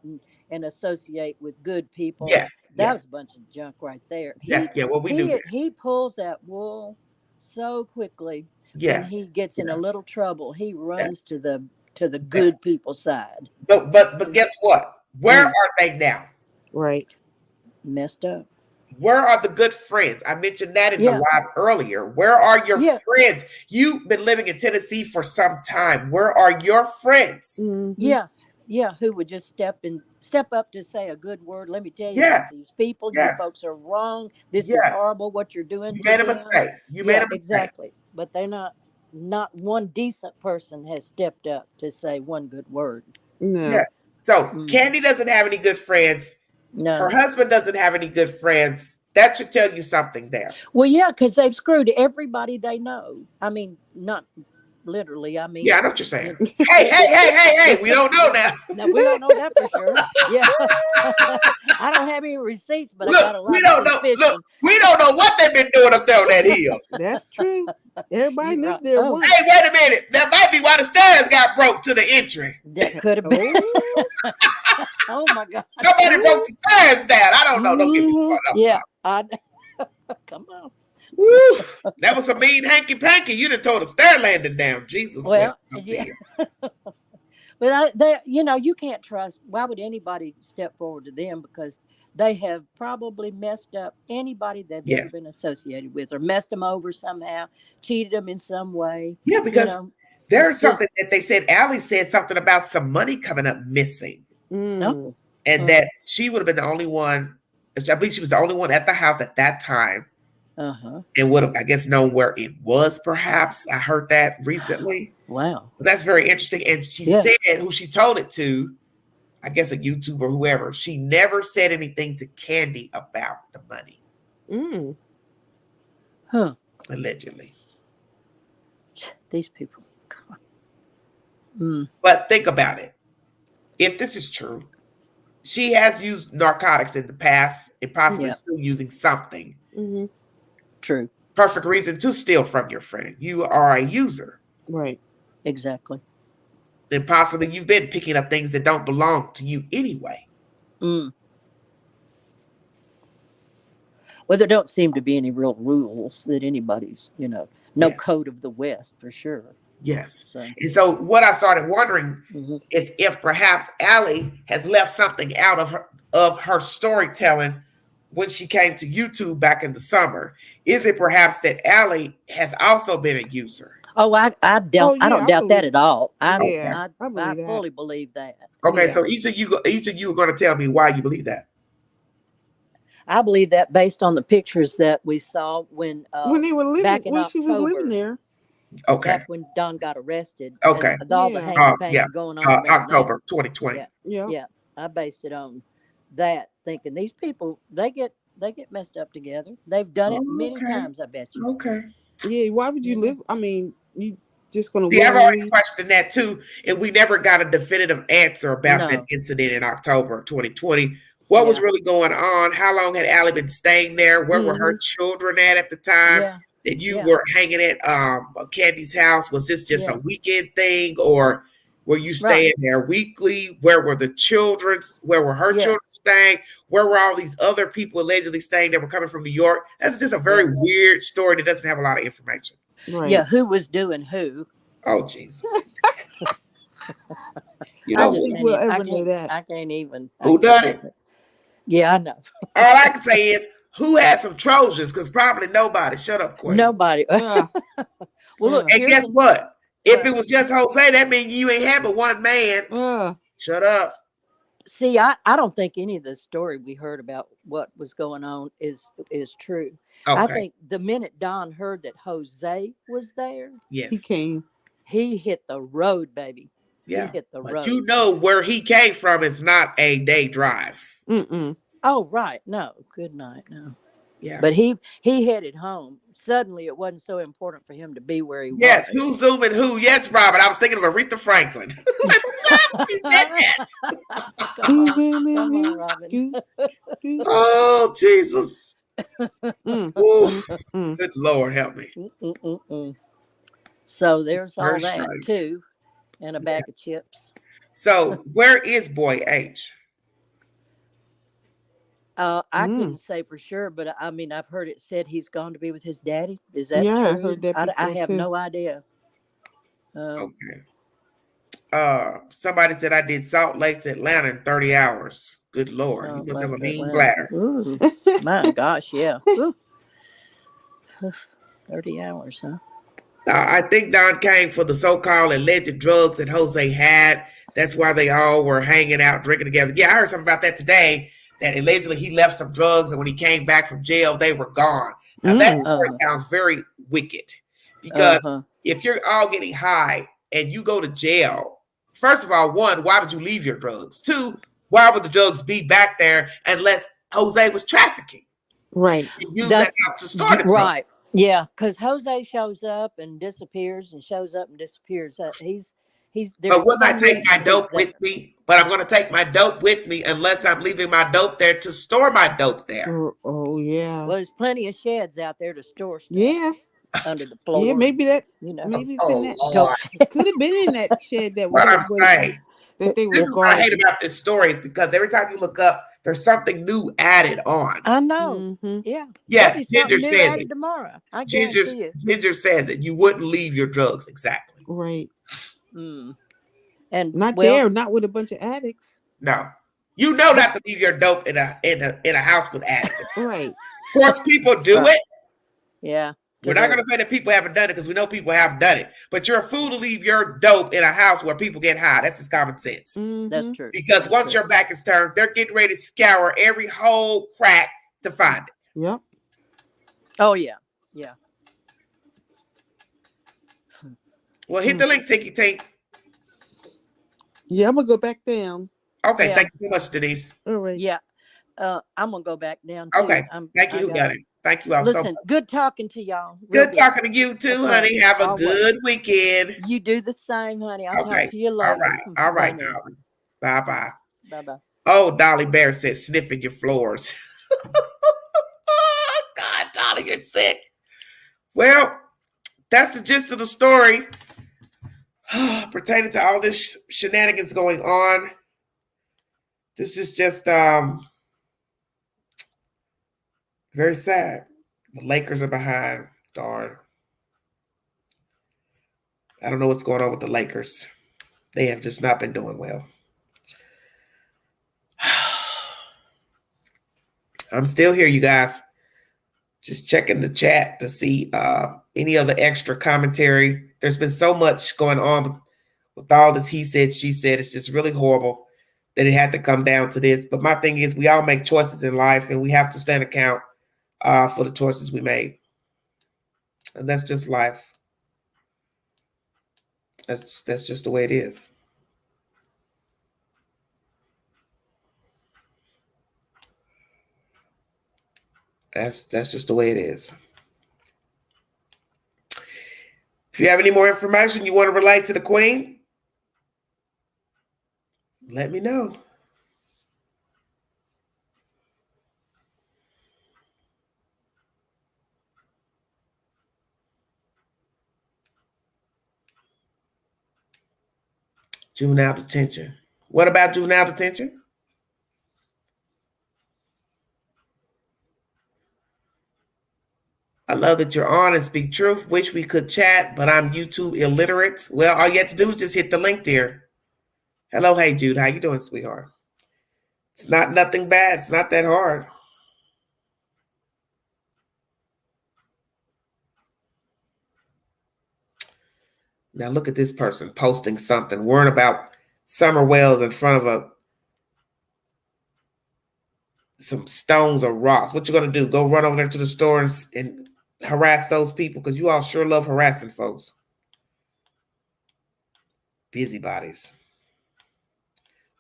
and associate with good people. Yes. That was a bunch of junk right there. Well, we do that. He pulls that wool so quickly. When he gets in a little trouble, he runs to the good people's side. But guess what? Where are they now? Right. Messed up. Where are the good friends? I mentioned that in the live earlier. Where are your friends? You've been living in Tennessee for some time. Where are your friends? Yeah, who would just step up to say a good word. Let me tell you, these people, you folks are wrong. This is horrible what you're doing. You made a mistake. You made a mistake. Exactly. But they're not one decent person has stepped up to say one good word. No. Yeah. So Candy doesn't have any good friends. No. Her husband doesn't have any good friends. That should tell you something there. Well, yeah, because they've screwed everybody they know. I mean, not literally. I mean, yeah, I know what you're saying. hey, we don't know that. No, we don't know that for sure. Yeah, I don't have any receipts, but I got a lot of suspicion. Look, we don't know what they've been doing up there on that hill. That's true. Everybody lived there once. Hey, wait a minute. That might be why the stairs got broke to the entry. That could have been. Oh my God! Nobody broke the stairs down. I don't know. Don't get me started. Come on. Woo, that was a mean hanky panky. You done tore the stair landing down. Jesus. Well, yeah. But you can't trust. Why would anybody step forward to them? Because they have probably messed up anybody they've ever been associated with, or messed them over somehow, cheated them in some way. Yeah, because there's something that they said. Allie said something about some money coming up missing. No. And that she would have been the only one. I believe she was the only one at the house at that time. And would have, I guess, known where it was, perhaps. I heard that recently. Wow. So that's very interesting. And she said who she told it to, I guess a YouTuber or whoever, she never said anything to Candy about the money. Allegedly. These people. But think about it. If this is true, she has used narcotics in the past and possibly still using something. True. Perfect reason to steal from your friend. You are a user. Right. Exactly. And possibly you've been picking up things that don't belong to you anyway. Well, there don't seem to be any real rules that anybody's, no code of the West for sure. Yes. So. And so what I started wondering is if perhaps Allie has left something out of her storytelling when she came to YouTube back in the summer. Is it perhaps that Allie has also been a user? Oh, I don't doubt that at all. I believe fully believe that. Okay, so each of you are going to tell me why you believe that. I believe that based on the pictures that we saw when they were living, back in when October, she was living there. Okay. Back when Don got arrested. Okay. With all the hanky going on. October 2020. Yeah. I based it on that, thinking these people they get messed up together. They've done it many times, I bet you. Okay. Yeah, why would you live? I mean, you just gonna I've always questioned that too, and we never got a definitive answer about that incident in October 2020. What was really going on? How long had Allie been staying there? Where were her children at the time that you were hanging at Candy's house? Was this just a weekend thing, or were you staying there weekly? Where were the children? Where were her children staying? Where were all these other people allegedly staying that were coming from New York? That's just a very weird story that doesn't have a lot of information. Right. Yeah, who was doing who? Oh, Jesus. I can't even. Who done it? Yeah, I know. All I can say is who had some Trojans, because probably nobody. Shut up, Queen. Nobody. Well, look. And guess what? If it was just Jose, that means you ain't had but one man. Shut up. See, I don't think any of the story we heard about what was going on is true. Okay. I think the minute Don heard that Jose was there, he came. He hit the road, baby. Yeah. He hit the road. But you know where he came from is not a day drive. Oh, right. No. Good night. No. Yeah. But he headed home. Suddenly, it wasn't so important for him to be where he Yes, was. who's zooming who? Yes, Robert. I was thinking of Aretha Franklin. She said that. Come on, Robin. Oh, Jesus. Mm, Ooh, mm. good Lord, help me. So there's all Very that strange. too, and a bag of chips. So where is boy H? I couldn't say for sure, but I mean, I've heard it said he's gone to be with his daddy. Is that Yeah, true? I heard that I before, have too. no idea. Okay. Somebody said I did Salt Lake to Atlanta in 30 hours. Good Lord. You must have a mean bladder. Ooh, my gosh, yeah. Ooh. 30 hours, huh? I think Don came for the so-called alleged drugs that Jose had. That's why they all were hanging out, drinking together. Yeah, I heard something about that today, that allegedly he left some drugs, and when he came back from jail, they were gone. Now, that story sounds very wicked, because if you're all getting high and you go to jail, first of all, one, why would you leave your drugs? Two, why would the drugs be back there unless Jose was trafficking? Right. Use that house to start it. Right. Yeah, because Jose shows up and disappears and shows up and disappears. He's But wouldn't I take my dope with me? But I'm going to take my dope with me unless I'm leaving my dope there to store my dope there. Oh, yeah. Well, there's plenty of sheds out there to store stuff. Yeah. Under the floor. Yeah, maybe that. You know. Maybe it's in that. Could have been in that shed that was. What I'm saying. That they this is what I hate about this story, is because every time you look up, there's something new added on. I know. Yeah. Yes, Ginger says it. Tomorrow. I guarantee you. Ginger says it. You wouldn't leave your drugs. Exactly. Right. And not there, not with a bunch of addicts. No. You know not to leave your dope in a house with addicts. Right. Of course, people do it. Yeah. We're not going to say that people haven't done it, because we know people have done it. But you're a fool to leave your dope in a house where people get high. That's just common sense. That's true. Because once your back is turned, they're getting ready to scour every whole crack to find it. Yep. Oh, yeah. Yeah. Well, hit the link, Tinky Tink. Yeah, I'm going to go back down. Okay, thank you so much, Denise. All right. Yeah. I'm going to go back down, too. Okay. Thank you, who got it. Thank you all so much. Good talking to y'all. Good talking to you too, honey. Have a good weekend. You do the same, honey. I'll talk to you later. All right, darling. Bye-bye. Bye-bye. Oh, Dolly Bear said sniffing your floors. God, Dolly, you're sick. Well, that's the gist of the story pertaining to all this shenanigans going on. This is just very sad. The Lakers are behind. Darn. I don't know what's going on with the Lakers. They have just not been doing well. I'm still here, you guys. Just checking the chat to see any other extra commentary. There's been so much going on with all this he said, she said. It's just really horrible that it had to come down to this. But my thing is, we all make choices in life, and we have to stand account for the choices we made. And that's just life. That's just the way it is. That's just the way it is. If you have any more information you want to relate to the Queen, let me know. Juvenile detention. What about juvenile detention? I love that you're on and speak truth. Wish we could chat, but I'm YouTube illiterate. Well, all you have to do is just hit the link there. Hello, hey Jude. How you doing, sweetheart? It's not nothing bad. It's not that hard. Now look at this person posting something, worrying about summer wells in front of some stones or rocks. What you gonna do? Go run over there to the store and harass those people? Because you all sure love harassing folks. Busybodies.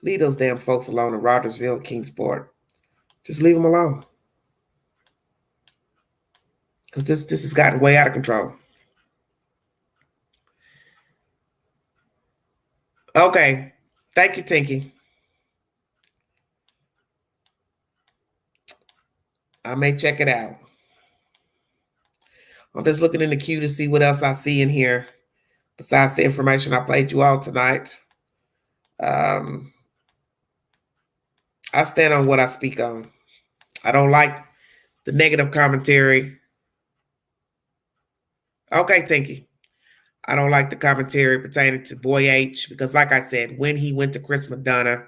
Leave those damn folks alone in Rogersville, Kingsport. Just leave them alone. Because this has gotten way out of control. Okay. Thank you, Tinky. I may check it out. I'm just looking in the queue to see what else I see in here besides the information I played you all tonight. I stand on what I speak on. I don't like the negative commentary. Okay, Tinky. I don't like the commentary pertaining to Boy H because, like I said, when he went to Chris McDonough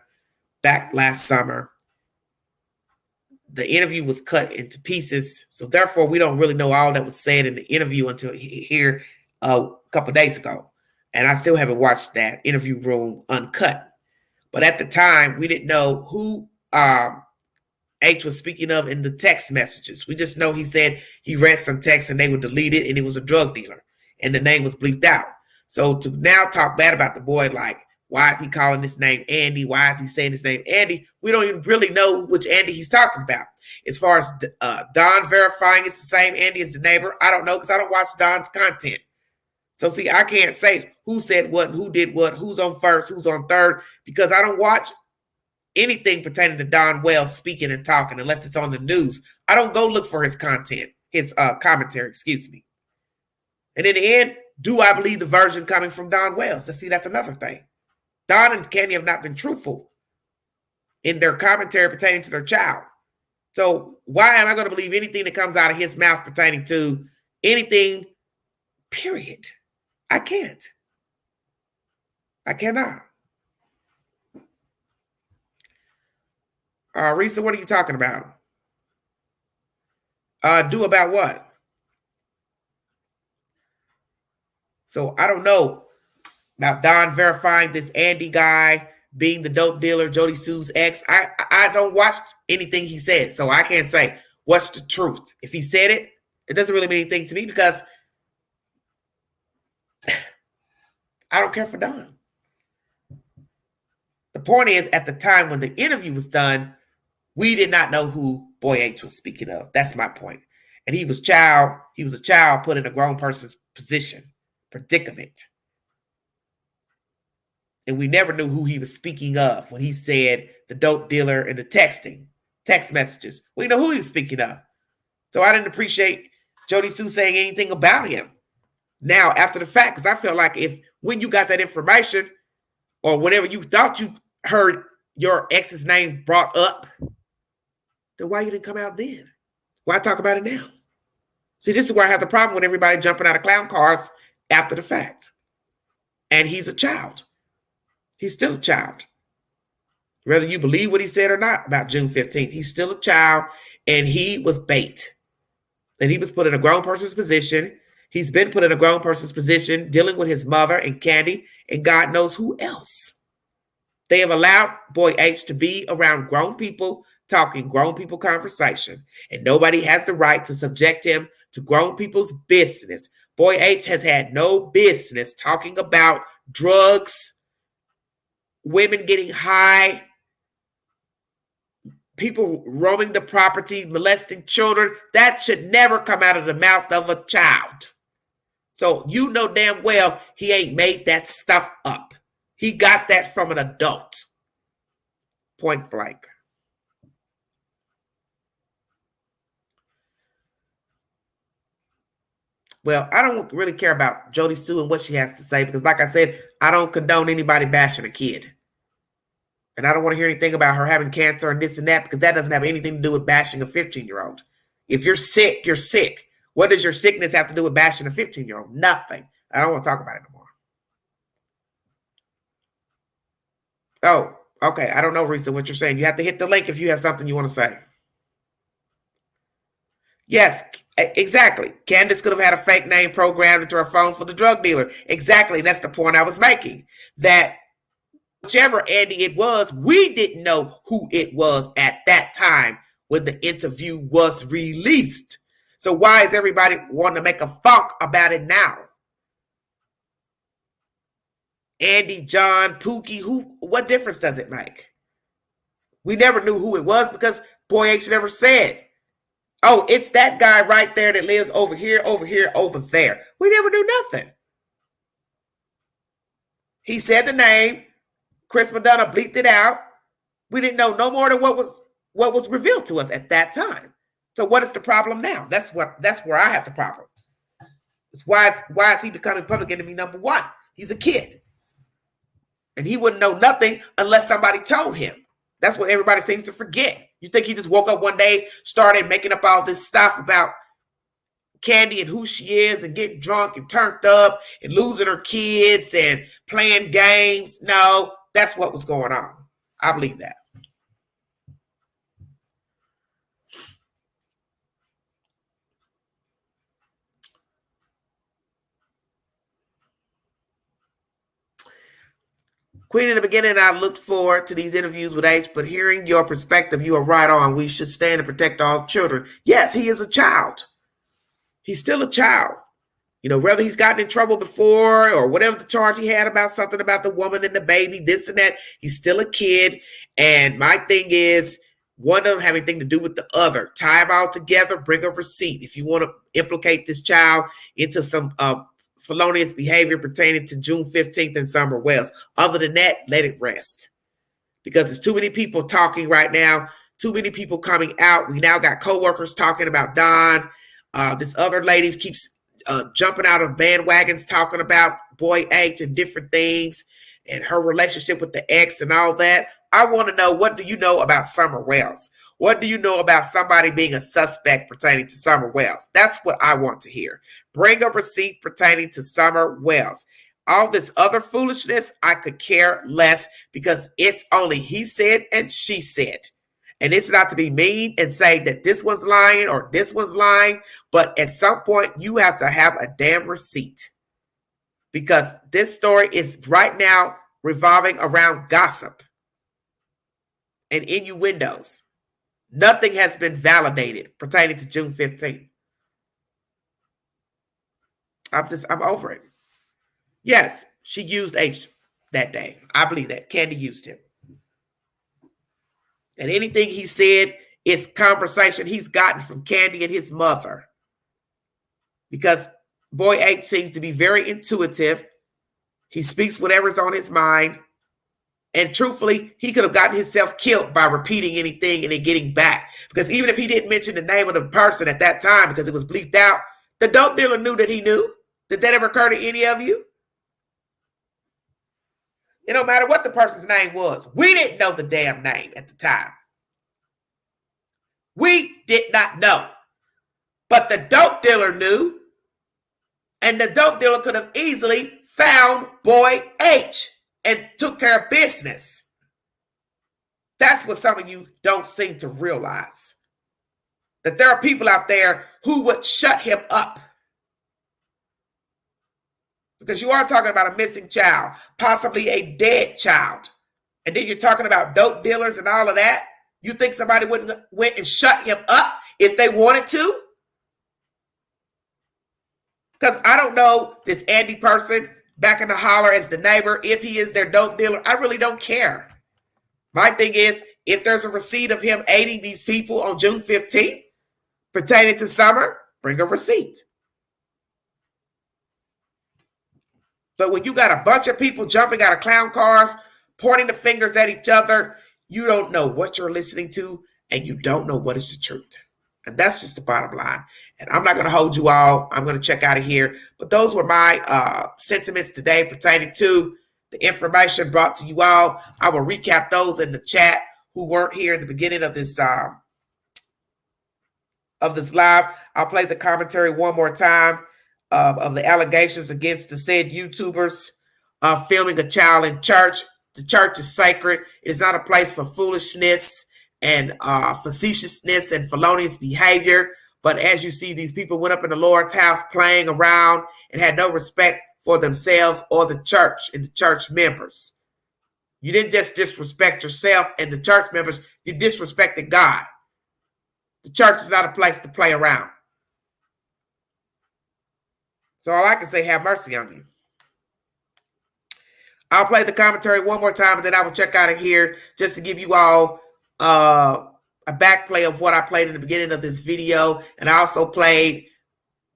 back last summer, the interview was cut into pieces. So therefore, we don't really know all that was said in the interview until here a couple of days ago. And I still haven't watched that interview room uncut. But at the time, we didn't know who H was speaking of in the text messages. We just know he said he read some texts and they were deleted and it was a drug dealer and the name was bleeped out. So to now talk bad about the boy, like, why is he calling this name Andy? Why is he saying his name Andy? We don't even really know which Andy he's talking about. As far as Don verifying it's the same Andy as the neighbor, I don't know because I don't watch Don's content. So see, I can't say who said what, who did what, who's on first, who's on third, because I don't watch anything pertaining to Don Wells speaking and talking unless it's on the news. I don't go look for his content, his commentary, excuse me. And in the end, do I believe the version coming from Don Wells? See, that's another thing. Don and Candy have not been truthful in their commentary pertaining to their child. So why am I going to believe anything that comes out of his mouth pertaining to anything, period? I can't. I cannot. Risa, what are you talking about? Do about what? So I don't know about Don verifying this Andy guy being the dope dealer, Jody Sue's ex. I don't watch anything he said, so I can't say what's the truth. If he said it, it doesn't really mean anything to me because I don't care for Don. The point is, at the time when the interview was done, we did not know who Boy H was speaking of. That's my point. And he was a child put in a grown person's predicament. And we never knew who he was speaking of when he said the dope dealer and the text messages. We know who he was speaking of. So I didn't appreciate Jody Sue saying anything about him now after the fact, because I felt like when you got that information or whatever you thought you heard your ex's name brought up, then why you didn't come out then? Why talk about it now? See, this is where I have the problem with everybody jumping out of clown cars after the fact. And he's a child. He's still a child. Whether you believe what he said or not about June 15th, he's still a child and he was bait. And he was put in a grown person's position. He's been put in a grown person's position dealing with his mother and Candy and God knows who else. They have allowed Boy H to be around grown people talking grown people conversation, and nobody has the right to subject him to grown people's business. Boy H has had no business talking about drugs, women getting high, people roaming the property, molesting children. That should never come out of the mouth of a child. So you know damn well he ain't made that stuff up. He got that from an adult. Point blank. Well, I don't really care about Jody Sue and what she has to say because, like I said, I don't condone anybody bashing a kid. And I don't want to hear anything about her having cancer and this and that because that doesn't have anything to do with bashing a 15-year-old. If you're sick, you're sick. What does your sickness have to do with bashing a 15-year-old? Nothing. I don't want to talk about it no more. Oh, okay. I don't know, Risa, what you're saying. You have to hit the link if you have something you want to say. Yes, exactly. Candace could have had a fake name programmed into her phone for the drug dealer. Exactly. That's the point I was making. That whichever Andy it was, we didn't know who it was at that time when the interview was released. So why is everybody wanting to make a funk about it now? Andy, John, Pookie, what difference does it make? We never knew who it was because Boy H never said Oh, it's that guy right there that lives over here, over here, over there. We never knew nothing. He said the name. Chris Madonna bleeped it out. We didn't know no more than what was revealed to us at that time. So what is the problem now? That's where I have the problem. It's why is he becoming public enemy number one? He's a kid. And he wouldn't know nothing unless somebody told him. That's what everybody seems to forget. You think he just woke up one day, started making up all this stuff about Candy and who she is and getting drunk and turned up and losing her kids and playing games? No, that's what was going on. I believe that. Queen, in the beginning, I looked forward to these interviews with H, but hearing your perspective, you are right on. We should stand and protect all children. Yes, he is a child. He's still a child. You know, whether he's gotten in trouble before or whatever the charge he had about something about the woman and the baby, this and that, he's still a kid. And my thing is, one doesn't have anything to do with the other. Tie them all together, bring a receipt. If you want to implicate this child into some felonious behavior pertaining to June 15th in Summer Wells. Other than that, let it rest. Because there's too many people talking right now, too many people coming out. We now got co-workers talking about Don. This other lady keeps jumping out of bandwagons talking about Boy H and different things and her relationship with the ex and all that. I want to know, what do you know about Summer Wells? What do you know about somebody being a suspect pertaining to Summer Wells? That's what I want to hear. Bring a receipt pertaining to Summer Wells. All this other foolishness, I could care less, because it's only he said and she said. And it's not to be mean and say that this was lying or this was lying, but at some point you have to have a damn receipt. Because this story is right now revolving around gossip and innuendos. Nothing has been validated pertaining to June 15th. I'm over it. Yes, she used H that day. I believe that. Candy used him. And anything he said is conversation he's gotten from Candy and his mother. Because Boy H seems to be very intuitive. He speaks whatever's on his mind. And truthfully, he could have gotten himself killed by repeating anything and then getting back. Because even if he didn't mention the name of the person at that time because it was bleeped out, the dope dealer knew that he knew. Did that ever occur to any of you? It don't matter what the person's name was. We didn't know the damn name at the time. We did not know. But the dope dealer knew. And the dope dealer could have easily found Boy H and took care of business. That's what some of you don't seem to realize. That there are people out there who would shut him up. Because you are talking about a missing child, possibly a dead child. And then you're talking about dope dealers and all of that. You think somebody wouldn't went and shut him up if they wanted to? Because I don't know this Andy person back in the holler as the neighbor, if he is their dope dealer. I really don't care. My thing is, if there's a receipt of him aiding these people on June 15th pertaining to Summer, bring a receipt. But when you got a bunch of people jumping out of clown cars, pointing the fingers at each other, you don't know what you're listening to, and you don't know what is the truth. And that's just the bottom line. And I'm not going to hold you all. I'm going to check out of here. But those were my sentiments today pertaining to the information brought to you all. I will recap those in the chat who weren't here in the beginning of this live. I'll play the commentary one more time of the allegations against the said YouTubers filming a child in church. The church is sacred. It is not a place for foolishness and facetiousness and felonious behavior. But as you see, these people went up in the Lord's house playing around and had no respect for themselves or the church and the church members. You didn't just disrespect yourself and the church members, you disrespected God. The church is not a place to play around. So all I can say, have mercy on you. I'll play the commentary one more time, and then I will check out of here just to give you all a a back play of what I played in the beginning of this video. And I also played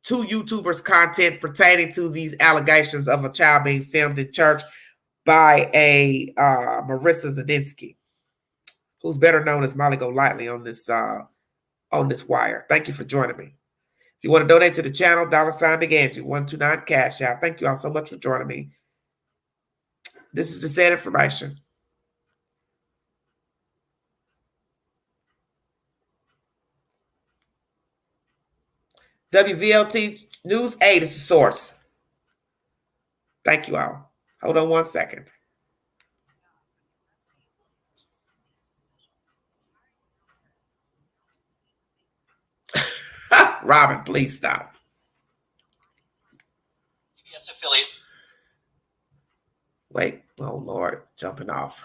2 YouTubers' content pertaining to these allegations of a child being filmed in church by a Marissa Zadinsky, who's better known as Molly Golightly on this wire. Thank you for joining me. If you want to donate to the channel, $BigAngie129 Cash App. Thank you all so much for joining me. This is the sad information. WVLT News 8 is the source. Thank you all. Hold on one second. Robin, please stop. CBS affiliate. Wait. Oh, Lord. Jumping off.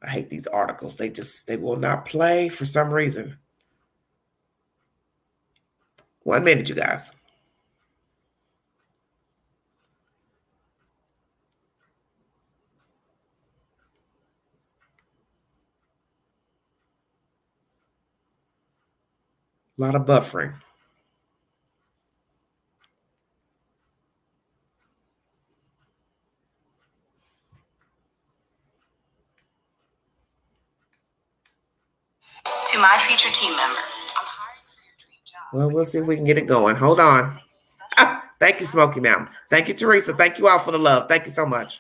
I hate these articles. They will not play for some reason. 1 minute, you guys. A lot of buffering. To my future team member. Well, we'll see if we can get it going. Hold on. Thank you, Smoky Mountain. Thank you, Teresa. Thank you all for the love. Thank you so much.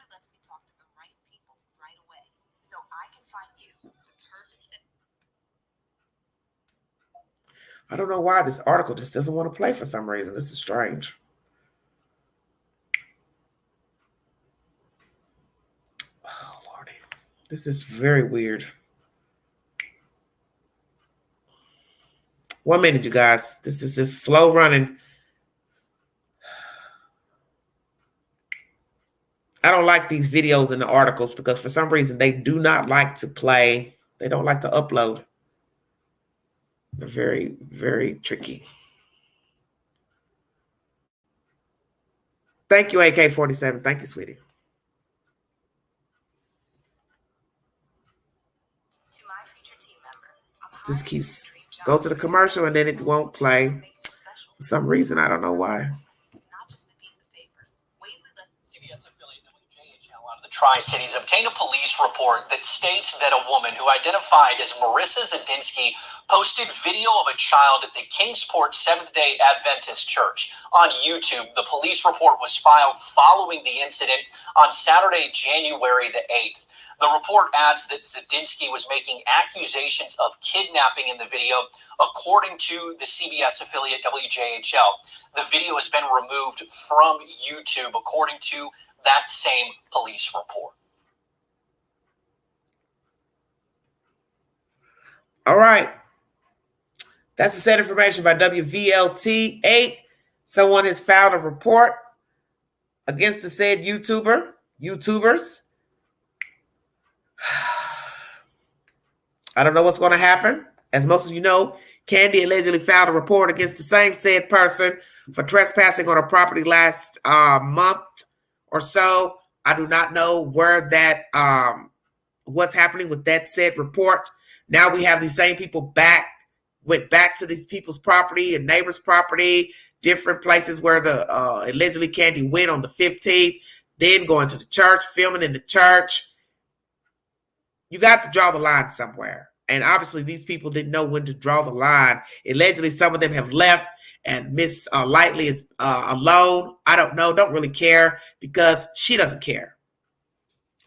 I don't know why this article just doesn't want to play for some reason. This is strange. Oh, Lordy. This is very weird. 1 minute, you guys. This is just slow running. I don't like these videos and the articles because for some reason they do not like to play. They don't like to upload. They're very, very tricky. Thank you, AK-47. Thank you, sweetie. To my future team member. Just keeps go to the commercial and then it won't play. For some reason, I don't know why. CBS affiliate WJHL out of the Tri-Cities obtained a police report that states that a woman who identified as Marissa Zadinsky posted video of a child at the Kingsport Seventh-day Adventist Church on YouTube. The police report was filed following the incident on Saturday, January the 8th. The report adds that Zadinsky was making accusations of kidnapping in the video, according to the CBS affiliate WJHL. The video has been removed from YouTube, according to that same police report. All right. That's the said information by WVLT 8. Someone has filed a report against the said YouTubers. I don't know what's going to happen. As most of you know, Candy allegedly filed a report against the same said person for trespassing on her property last month or so. I do not know where that, what's happening with that said report. Now we have these same people went back to these people's property and neighbors' property, different places where the allegedly Candy went on the 15th, then going to the church, filming in the church. You got to draw the line somewhere. And obviously these people didn't know when to draw the line. Allegedly, some of them have left and Miss Lightly is alone. I don't know. Don't really care because she doesn't care.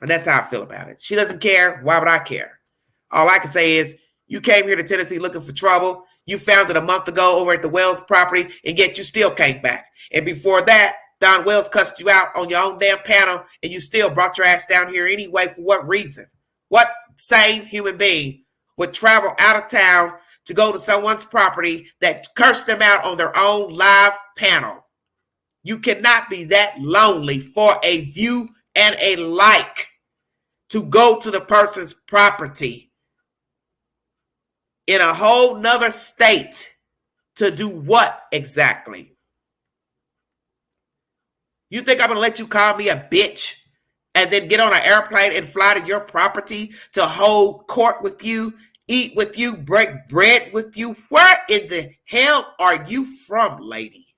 And that's how I feel about it. She doesn't care. Why would I care? All I can say is you came here to Tennessee looking for trouble. You found it a month ago over at the Wells property, and yet you still came back. And before that, Don Wells cussed you out on your own damn panel, and you still brought your ass down here anyway. For what reason? What sane human being would travel out of town to go to someone's property that cursed them out on their own live panel? You cannot be that lonely for a view and a like to go to the person's property in a whole nother state to do what exactly? You think I'm going to let you call me a bitch and then get on an airplane and fly to your property to hold court with you, eat with you, break bread with you? Where in the hell are you from, lady?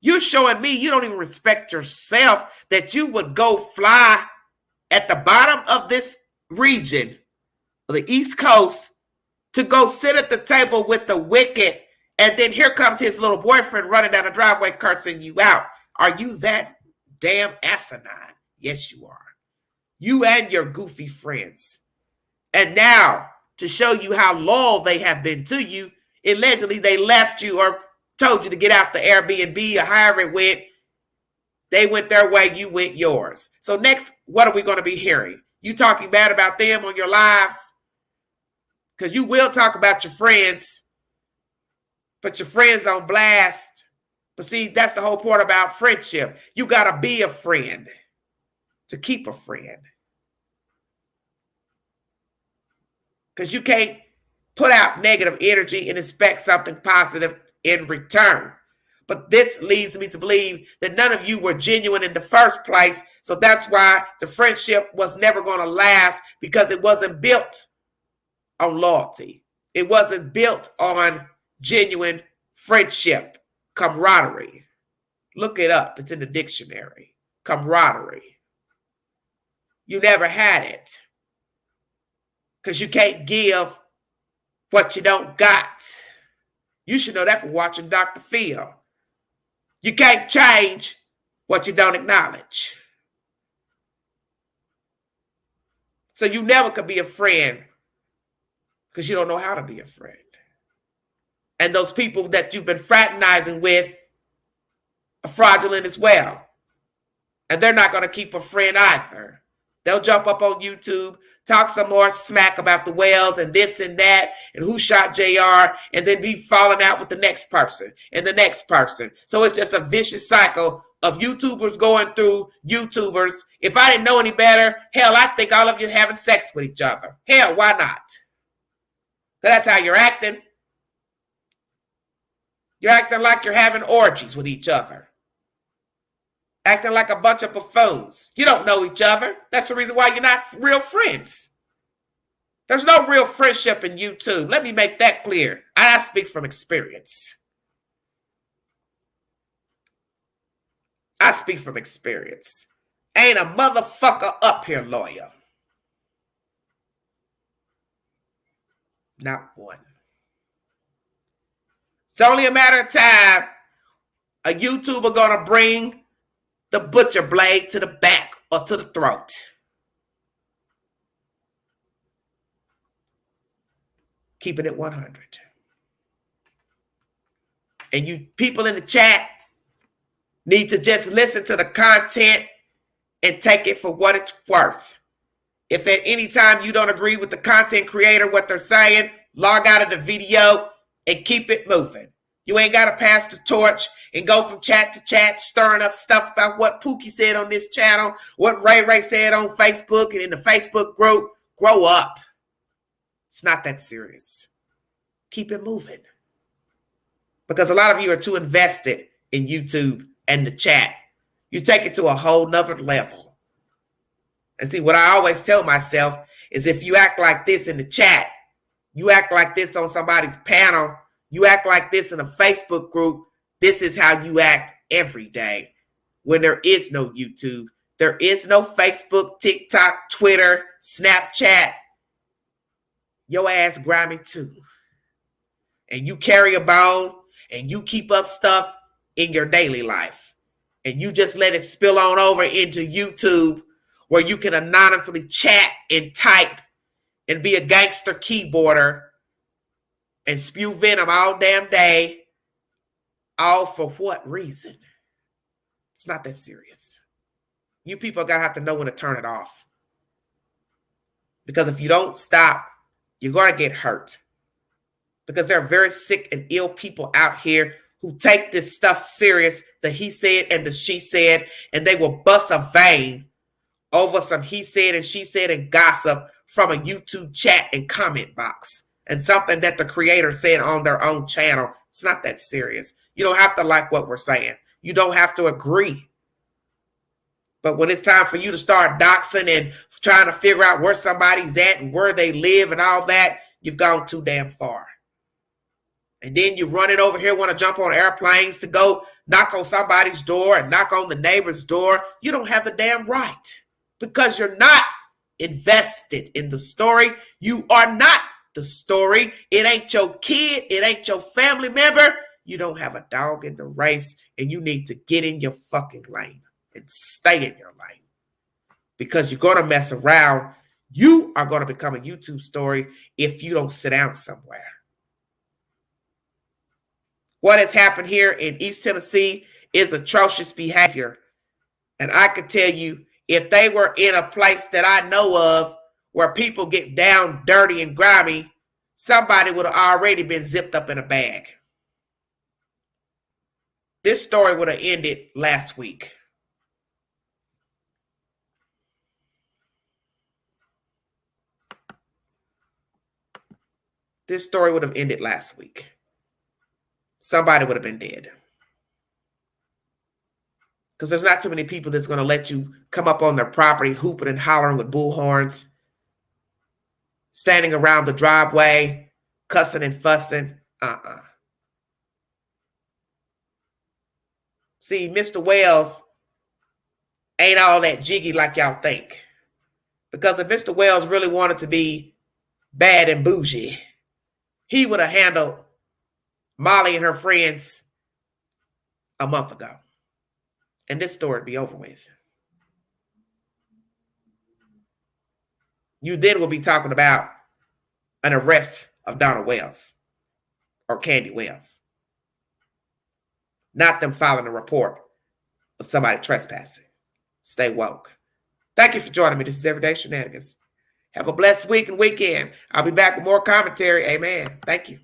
You're showing me you don't even respect yourself, that you would go fly at the bottom of this region, the East Coast, to go sit at the table with the wicked, and then here comes his little boyfriend running down the driveway cursing you out. Are you that damn asinine? Yes, you are. You and your goofy friends. And now, to show you how loyal they have been to you, allegedly they left you or told you to get out the Airbnb or however it went. They went their way, you went yours. So next, what are we going to be hearing? You talking bad about them on your lives? Because you will talk about your friends, put your friends on blast. But see, that's the whole part about friendship. You got to be a friend to keep a friend. Because you can't put out negative energy and expect something positive in return. But this leads me to believe that none of you were genuine in the first place. So that's why the friendship was never going to last, because it wasn't built on loyalty. It wasn't built on genuine friendship, camaraderie. Look it up. It's in the dictionary. Camaraderie. You never had it. Because you can't give what you don't got. You should know that from watching Dr. Phil. You can't change what you don't acknowledge. So you never could be a friend because you don't know how to be a friend. And those people that you've been fraternizing with are fraudulent as well. And they're not going to keep a friend either. They'll jump up on YouTube, talk some more smack about the whales and this and that and who shot JR, and then be falling out with the next person and the next person. So it's just a vicious cycle of YouTubers going through YouTubers. If I didn't know any better, hell, I think all of you having sex with each other. Hell, why not? That's how you're acting. You're acting like you're having orgies with each other. Acting like a bunch of buffoons. You don't know each other. That's the reason why you're not real friends. There's no real friendship in YouTube. Let me make that clear. I speak from experience. I speak from experience. Ain't a motherfucker up here loyal. Not one. It's only a matter of time a YouTuber gonna bring the butcher blade to the back or to the throat. Keeping it 100. And you people in the chat need to just listen to the content and take it for what it's worth. If at any time you don't agree with the content creator, what they're saying, log out of the video and keep it moving. You ain't got to pass the torch and go from chat to chat, stirring up stuff about what Pookie said on this channel, what Ray Ray said on Facebook and in the Facebook group. Grow up. It's not that serious. Keep it moving. Because a lot of you are too invested in YouTube and the chat. You take it to a whole nother level. And see, what I always tell myself is if you act like this in the chat, you act like this on somebody's panel, you act like this in a Facebook group, this is how you act every day. When there is no YouTube, there is no Facebook, TikTok, Twitter, Snapchat. Your ass grimy too. And you carry a bone and you keep up stuff in your daily life. And you just let it spill on over into YouTube where you can anonymously chat and type and be a gangster keyboarder and spew venom all damn day. All for what reason? It's not that serious. You people are going to have to know when to turn it off. Because if you don't stop, you're going to get hurt. Because there are very sick and ill people out here who take this stuff serious, the he said and the she said, and they will bust a vein over some he said and she said and gossip from a YouTube chat and comment box and something that the creator said on their own channel. It's not that serious. You don't have to like what we're saying. You don't have to agree. But when it's time for you to start doxing and trying to figure out where somebody's at and where they live and all that, you've gone too damn far. And then you run it over here, want to jump on airplanes to go knock on somebody's door and knock on the neighbor's door. You don't have the damn right because you're not invested in the story. You are not the story. It ain't your kid. It ain't your family member. You don't have a dog in the race, and you need to get in your fucking lane and stay in your lane because you're going to mess around. You are going to become a YouTube story if you don't sit down somewhere. What has happened here in East Tennessee is atrocious behavior. And I can tell you, if they were in a place that I know of where people get down dirty and grimy, somebody would have already been zipped up in a bag. This story would have ended last week. This story would have ended last week. Somebody would have been dead. Because there's not too many people that's going to let you come up on their property hooping and hollering with bullhorns, standing around the driveway, cussing and fussing. See, Mr. Wells ain't all that jiggy like y'all think. Because if Mr. Wells really wanted to be bad and bougie, he would have handled Molly and her friends a month ago. And this story would be over with. You then will be talking about an arrest of Donna Wells or Candy Wells. Not them filing a report of somebody trespassing. Stay woke. Thank you for joining me. This is Everyday Shenanigans. Have a blessed week and weekend. I'll be back with more commentary. Amen. Thank you.